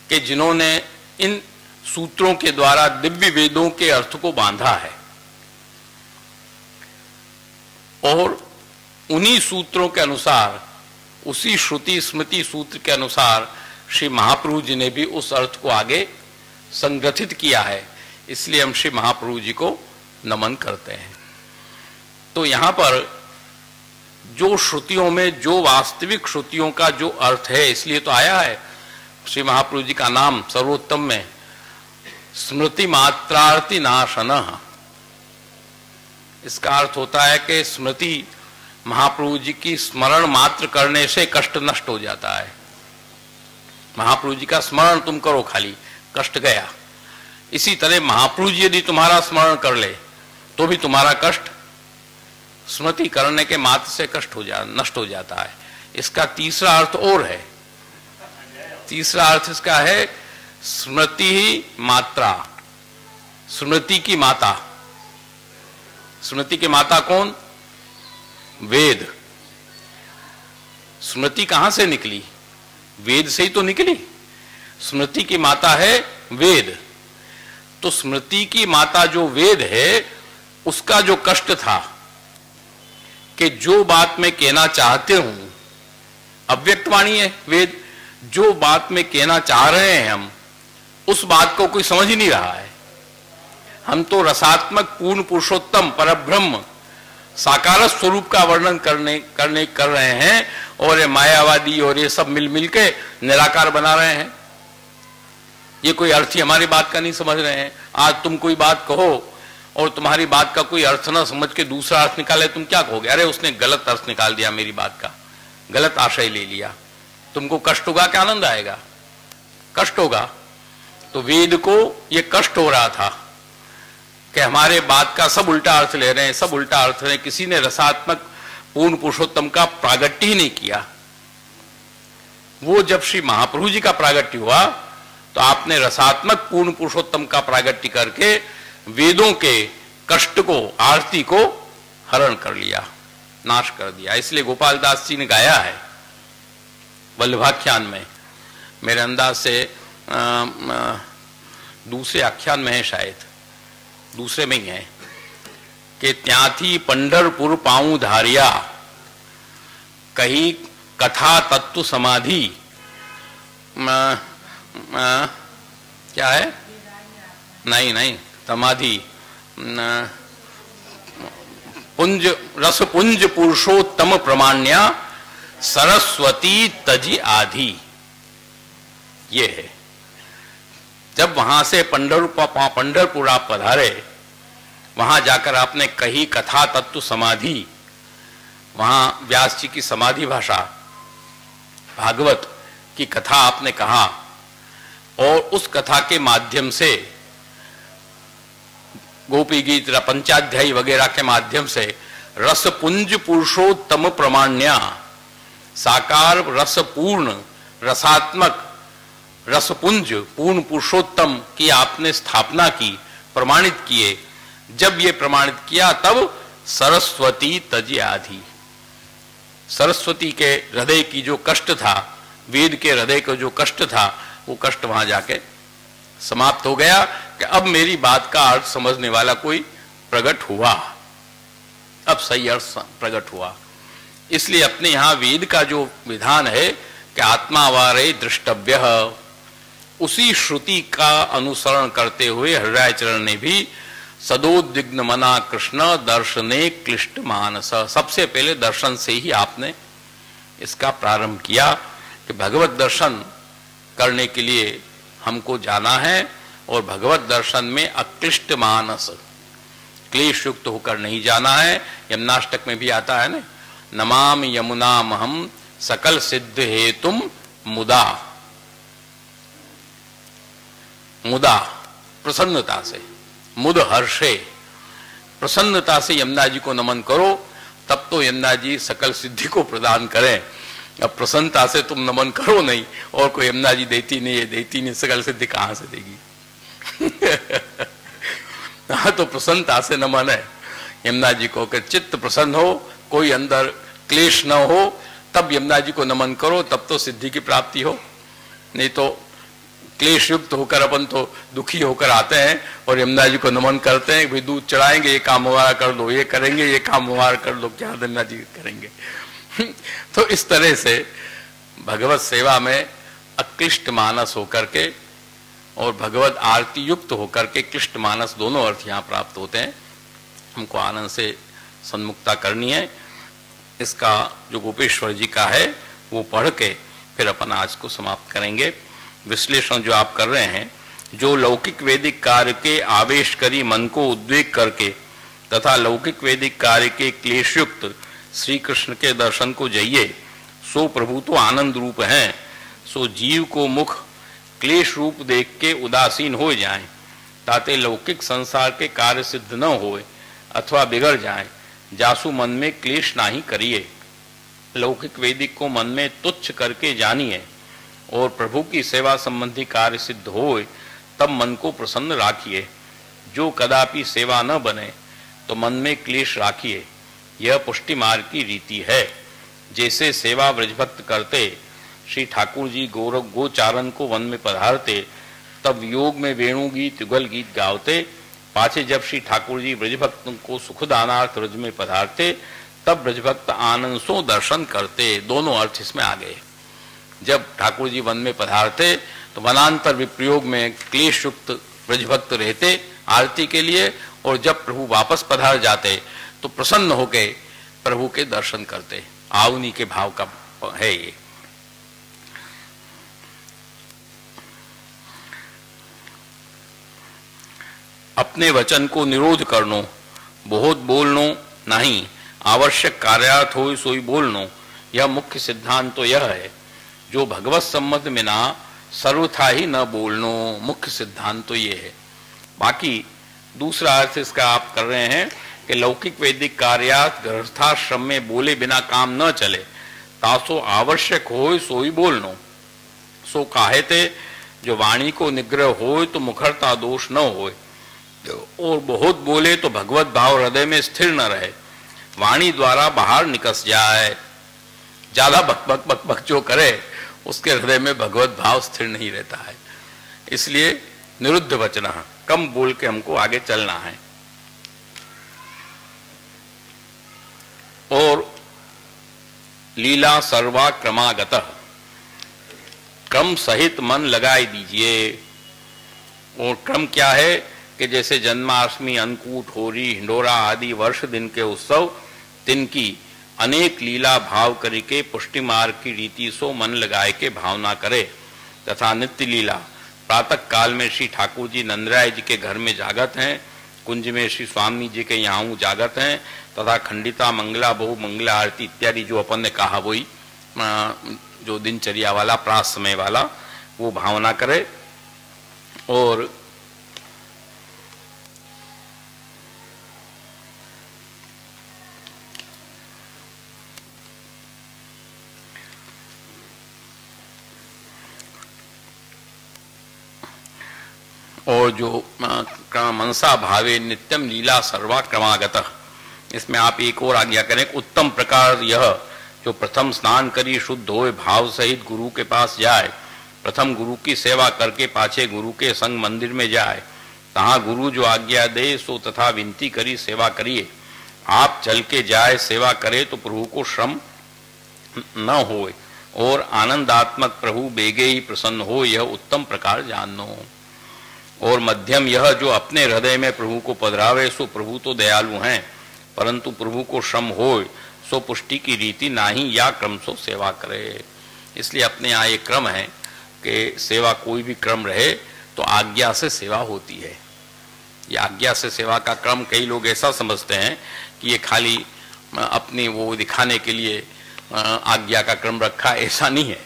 कि जिन्होंने इन सूत्रों के द्वारा दिव्य वेदों के अर्थ को बांधा है, और उन्हीं सूत्रों के अनुसार, उसी श्रुति स्मृति सूत्र के अनुसार श्री महाप्रभु जी ने भी उस अर्थ को आगे संगठित किया है। इसलिए हम श्री महाप्रभु जी को नमन करते हैं। तो यहां पर जो श्रुतियों में, जो वास्तविक श्रुतियों का जो अर्थ है, इसलिए तो आया है श्री महाप्रभु जी का नाम सर्वोत्तम में स्मृति मात्रार्थी नाशनः। इसका अर्थ होता है कि स्मृति, महाप्रभु जी की स्मरण मात्र करने से कष्ट नष्ट हो जाता है। महाप्रभु जी का स्मरण तुम करो, खाली कष्ट गया। इसी तरह महाप्रभु जी यदि तुम्हारा स्मरण कर ले तो भी तुम्हारा कष्ट स्मृति करने के मात्र से नष्ट हो जाता है। इसका तीसरा अर्थ और है। तीसरा अर्थ इसका है स्मृति ही मात्रा, स्मृति की माता। स्मृति की माता कौन? वेद। स्मृति कहां से निकली? वेद से ही तो निकली। स्मृति की माता है वेद। तो स्मृति की माता जो वेद है, उसका जो कष्ट था कि जो बात मैं कहना चाहते हूं, अव्यक्त वाणी है वेद, जो बात में कहना चाह रहे हैं हम, उस बात को कोई समझ ही नहीं रहा है। हम तो रसात्मक पूर्ण पुरुषोत्तम परब्रह्म साकार स्वरूप का वर्णन कर रहे हैं, और ये मायावादी और ये सब मिल के निराकार बना रहे हैं। ये कोई अर्थ ही हमारी बात का नहीं समझ रहे हैं। आज तुम कोई बात कहो और तुम्हारी बात का कोई अर्थ ना समझ के दूसरा अर्थ निकाले, तुम क्या कहोगे? अरे उसने गलत अर्थ निकाल दिया, मेरी बात का गलत आशय ले लिया। तुमको कष्ट होगा कि आनंद आएगा? कष्ट होगा। तो वेद को ये कष्ट हो रहा था कि हमारे बात का सब उल्टा अर्थ ले रहे हैं, सब उल्टा अर्थ ले। किसी ने रसात्मक पूर्ण पुरुषोत्तम का प्रागट्य ही नहीं किया। वो जब श्री महाप्रभु जी का प्रागट्य हुआ तो आपने रसात्मक पूर्ण पुरुषोत्तम का प्रागट्य करके वेदों के कष्ट को, आरती को हरण कर लिया, नाश कर दिया। इसलिए गोपाल दास जी ने गाया है वल्लभाख्यान में, मेरे अंदाज से दूसरे आख्यान में है, शायद दूसरे में ही है, कि त्याथी पंढरपुर पाऊं धारिया कही कथा तत्व समाधि। क्या है? नहीं, समाधि पुंज रस पुंज पुरुषोत्तम प्रमाण्या सरस्वती तजी आधि। ये है। जब वहां से पंढरपुर आप पधारे, वहां जाकर आपने कही कथा तत्व समाधि, वहां व्यास जी की समाधि भाषा भागवत की कथा आपने कहा, और उस कथा के माध्यम से गोपी गीत, पंचाध्यायी वगैरह के माध्यम से रसपुंज पुरुषोत्तम प्रमाण्या, साकार रसपूर्ण, रसात्मक रसपुंज पूर्ण पुरुषोत्तम की आपने स्थापना की, प्रमाणित किए। जब ये प्रमाणित किया तब सरस्वती तजी आधि, सरस्वती के हृदय की जो कष्ट था, वेद के हृदय का जो कष्ट था, वो कष्ट वहां जाके समाप्त हो गया कि अब मेरी बात का अर्थ समझने वाला कोई प्रकट हुआ। अब सही अर्थ प्रकट हुआ। इसलिए अपने यहाँ वेद का जो विधान है कि आत्मा वारे द्रष्टव्य, उसी श्रुति का अनुसरण करते हुए हृदयाचरण ने भी सदोद्विग्न मना कृष्ण दर्शने क्लिष्ट मानस, सबसे पहले दर्शन से ही आपने इसका प्रारंभ किया कि भगवत दर्शन करने के लिए हमको जाना है, और भगवत दर्शन में अक्लिष्ट मानस, क्लेश युक्त होकर नहीं जाना है। यमुनाष्टक में भी आता है ना, नमाम यमुना महम सकल सिद्ध हेतुम मुदा, मुदा प्रसन्नता से, मुद हर्षे, प्रसन्नता से यमुना जी को नमन करो, तब तो यमुना जी सकल सिद्धि को प्रदान करें। अब प्रसन्नता से तुम नमन करो नहीं, और कोई यमुना जी देती नहीं है, देती नहीं, सकल सिद्धि कहां से देगी? हाँ, तो प्रसन्नता से नमन है यमुना जी को, कि चित्त प्रसन्न हो, कोई अंदर क्लेश न हो, तब यमुना जी को नमन करो, तब तो सिद्धि की प्राप्ति हो। नहीं तो क्लेश युक्त होकर अपन तो दुखी होकर आते हैं और यमुना जी को नमन करते हैं, भाई दूध चढ़ाएंगे, ये काम हमारा कर दो, ये करेंगे, ये काम हमारा कर दो, क्या यमुना जी करेंगे? तो इस तरह से भगवत सेवा में अक्लिष्ट मानस होकर के और भगवत आरती युक्त होकर के क्लिष्ट मानस, दोनों अर्थ यहाँ प्राप्त होते हैं। हमको आनंद से सन्मुखता करनी है। इसका जो गोपेश्वर जी का है वो पढ़ के फिर अपन आज को समाप्त करेंगे। विश्लेषण जो आप कर रहे हैं, जो लौकिक वैदिक कार्य के आवेश करी मन को उद्वेग करके तथा लौकिक वैदिक कार्य के क्लेशयुक्त श्री कृष्ण के दर्शन को जइए, सो प्रभु तो आनंद रूप हैं, सो जीव को मुख क्लेश रूप देख के उदासीन हो जाएं, ताते लौकिक संसार के कार्य सिद्ध न होए अथवा बिगड़ जाएं, जासु मन में क्लेश नाही करिए। लौकिक वैदिक को मन में तुच्छ करके जानिए और प्रभु की सेवा संबंधी कार्य सिद्ध होए तब मन को प्रसन्न राखिए। जो कदापि सेवा न बने तो मन में क्लेश राखिए, यह पुष्टि मार्ग की रीति है। जैसे सेवा व्रजभक्त करते, श्री ठाकुर जी गोचारण को वन में पधारते, तब योग में वेणु गीत युगल गीत गावते, पाछे जब श्री ठाकुर जी ब्रजभक्त को सुखदानार्थ ब्रज में पधारते, तब ब्रजभक्त आनंद सो दर्शन करते। दोनों अर्थ इसमें आ गए। जब ठाकुर जी वन में पधारते तो वनांतर विप्रयोग में क्लेश युक्त ब्रजभक्त रहते आरती के लिए, और जब प्रभु वापस पधार जाते तो प्रसन्न होके प्रभु के दर्शन करते। आवनी के भाव का है ये। अपने वचन को निरोध करनो, बहुत बोलनो नहीं, आवश्यक कार्यार्थ हो सोई बोलनो, यह मुख्य सिद्धांत तो यह है। जो भगवत संबंध में ना सर्वथा ही न बोलनो, मुख्य सिद्धांत तो ये है। बाकी दूसरा अर्थ इसका आप कर रहे हैं कि लौकिक वैदिक कार्यार्थ गृहस्थाश्रम में बोले बिना काम न चले, तासो आवश्यक हो सोई बोलनो, सो काहेते जो वाणी को निग्रह हो तो मुखरता दोष न होए, और बहुत बोले तो भगवत भाव हृदय में स्थिर न रहे, वाणी द्वारा बाहर निकस जाए। ज्यादा बक बक बक बक जो करे उसके हृदय में भगवत भाव स्थिर नहीं रहता है। इसलिए निरुद्ध वचन, कम बोल के हमको आगे चलना है। और लीला सर्वा क्रमागतः, क्रम सहित मन लगाए दीजिए। और क्रम क्या है कि जैसे जन्माष्टमी, अन्नकूट, होरी, हिंडोरा आदि वर्ष दिन के उत्सव, तिनकी अनेक लीला भाव करके पुष्टि मार्ग की रीति सो मन लगाए के भावना करे, तथा नित्य लीला प्रातः काल में श्री ठाकुर जी नंदराय जी के घर में जागत हैं, कुंज में श्री स्वामी जी के यहाँ जागत हैं, तथा खंडिता, मंगला बहु, मंगला आरती इत्यादि जो अपन ने कहा वही जो दिनचर्या वाला प्रास समय वाला वो भावना करे। और जो मनसा भावे नित्यम लीला सर्वा क्रमागतः, इसमें आप एक और आज्ञा करें। उत्तम प्रकार यह जो प्रथम स्नान करी शुद्ध होए, भाव सहित गुरु के पास जाए, प्रथम गुरु की सेवा करके पाछे गुरु के संग मंदिर में जाए, तहाँ गुरु जो आज्ञा दे सो तथा विनती करी सेवा करिए। आप चल के जाए सेवा करे तो प्रभु को श्रम न होए और आनंदात्मक प्रभु बेगे ही प्रसन्न हो, यह उत्तम प्रकार जानो। और मध्यम यह जो अपने हृदय में प्रभु को पधरावे, सो प्रभु तो दयालु हैं, परंतु प्रभु को श्रम होए सो पुष्टि की रीति नाही, या क्रम सो सेवा करे। इसलिए अपने यहाँ एक क्रम है कि सेवा कोई भी क्रम रहे तो आज्ञा से सेवा होती है। ये आज्ञा से सेवा का क्रम कई लोग ऐसा समझते हैं कि ये खाली अपनी वो दिखाने के लिए आज्ञा का क्रम रखा, ऐसा नहीं है।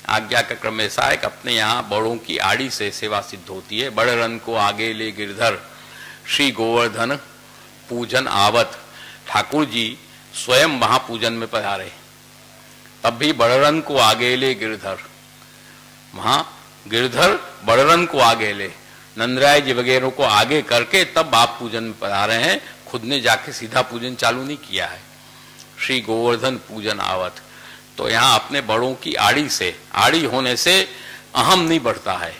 आज्ञा का क्रम ऐसा है कि अपने यहाँ बड़ों की आड़ी से सेवा सिद्ध होती है। बड़ रन को आगे ले गिरधर, श्री गोवर्धन पूजन आवत। ठाकुर जी स्वयं महापूजन में पधारे, तब भी बड़रन को आगे ले गिरधर, वहां गिरधर बड़रन को आगे ले, नंदराय जी वगैरह को आगे करके तब आप पूजन में पधारे हैं, खुद ने जाके सीधा पूजन चालू नहीं किया है। श्री गोवर्धन पूजन आवत, तो यहाँ अपने बड़ों की आड़ी से, आड़ी होने से अहम नहीं बढ़ता है,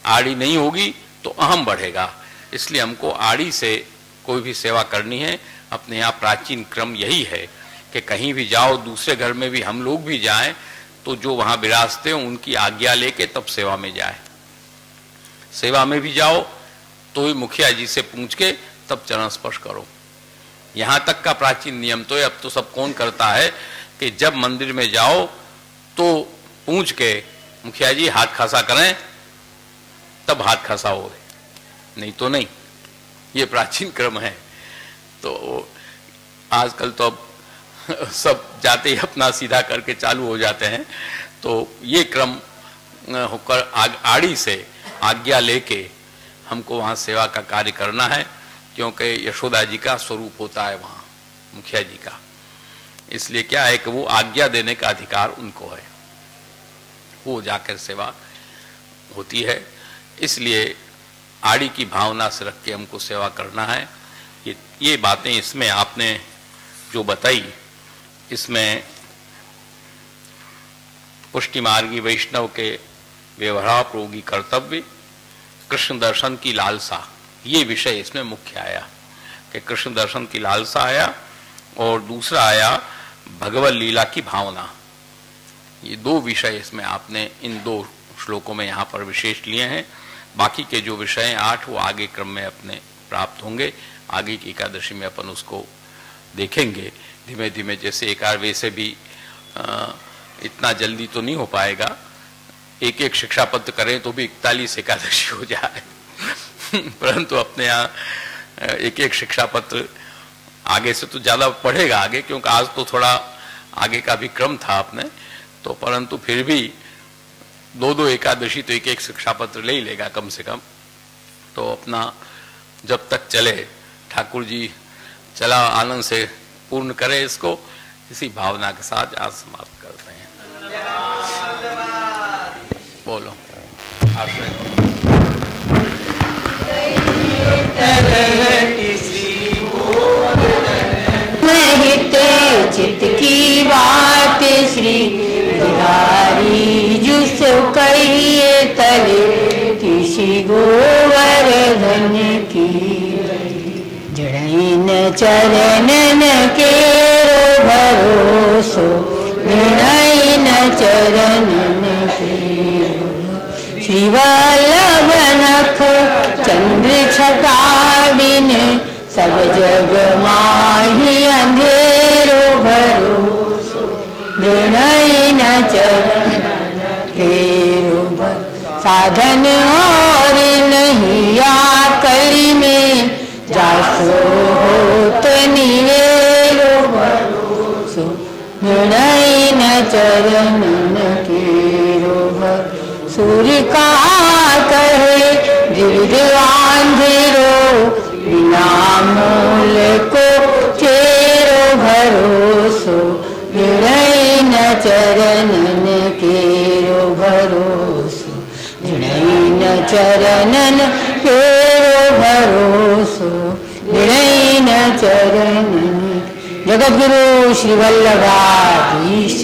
आड़ी नहीं होगी तो अहम बढ़ेगा। इसलिए हमको आड़ी से कोई भी सेवा करनी है। अपने यहाँ प्राचीन क्रम यही है कि कहीं भी जाओ, दूसरे घर में भी हम लोग भी जाएं तो जो वहाँ विराजते हो उनकी आज्ञा लेके तब सेवा में जाए। सेवा में भी जाओ तो ही मुखिया जी से पूछ के तब चरण स्पर्श करो। यहाँ तक का प्राचीन नियम तो है, अब तो सब कौन करता है कि जब मंदिर में जाओ तो पूछ के मुखिया जी हाथ खासा करें तब हाथ खासा हो, नहीं तो नहीं। ये प्राचीन क्रम है। तो आजकल तो अब सब जाते ही अपना सीधा करके चालू हो जाते हैं। तो ये क्रम होकर आड़ी से आज्ञा लेके हमको वहाँ सेवा का कार्य करना है, क्योंकि यशोदा जी का स्वरूप होता है वहाँ मुखिया जी का। इसलिए क्या है कि वो आज्ञा देने का अधिकार उनको है, वो जाकर सेवा होती है। इसलिए आड़ी की भावना से रख के हमको सेवा करना है। ये बातें इसमें आपने जो बताई, इसमें पुष्टि मार्गी वैष्णव के व्यवहारोगी कर्तव्य, कृष्ण दर्शन की लालसा, ये विषय इसमें मुख्य आया कि कृष्ण दर्शन की लालसा आया, और दूसरा आया भगवत लीला की भावना। ये दो विषय इसमें आपने इन दो श्लोकों में यहाँ पर विशेष लिए हैं। बाकी के जो विषय हैं 8 वो आगे क्रम में अपने प्राप्त होंगे। आगे की एकादशी में अपन उसको देखेंगे धीमे धीमे। जैसे एकादशी वैसे भी इतना जल्दी तो नहीं हो पाएगा, एक एक शिक्षा पत्र करें तो भी 41 एकादशी हो जाए परंतु अपने यहाँ एक एक शिक्षा पत्र आगे से तो ज़्यादा पढ़ेगा आगे, क्योंकि आज तो थोड़ा आगे का भी क्रम था अपने तो, परंतु फिर भी 2-2 एकादशी तो एक एक शिक्षा पत्र ले ही लेगा कम से कम। तो अपना जब तक चले, ठाकुर जी चला आनंद से पूर्ण करे इसको, इसी भावना के साथ आज समाप्त करते हैं। बोलो चित की बात श्री बिहारी जुसो कहिए तले, किसी गोवर्धन की जड़ैन चरणन के भरोसो, जड़ैन चरणन के श्री वल्लभ नख चंद्र छटा बिन, सब जग माही अंधेरो भरोसो, जड़ैन चरणन के साधन और नहीं आकली में, जासो होत निवेरो भरोसो, जड़ैन चरणन केरो भरोसो। सूर्य का कहे गिरध आंधेरो, बिना मूल को चेरो भरोसो, जड़ैन चरणन केरो भरोसो, जड़ैन चरणन केरो भरोसो, जड़ैन चरणन। जगद्गुरु श्री वल्लभाधीश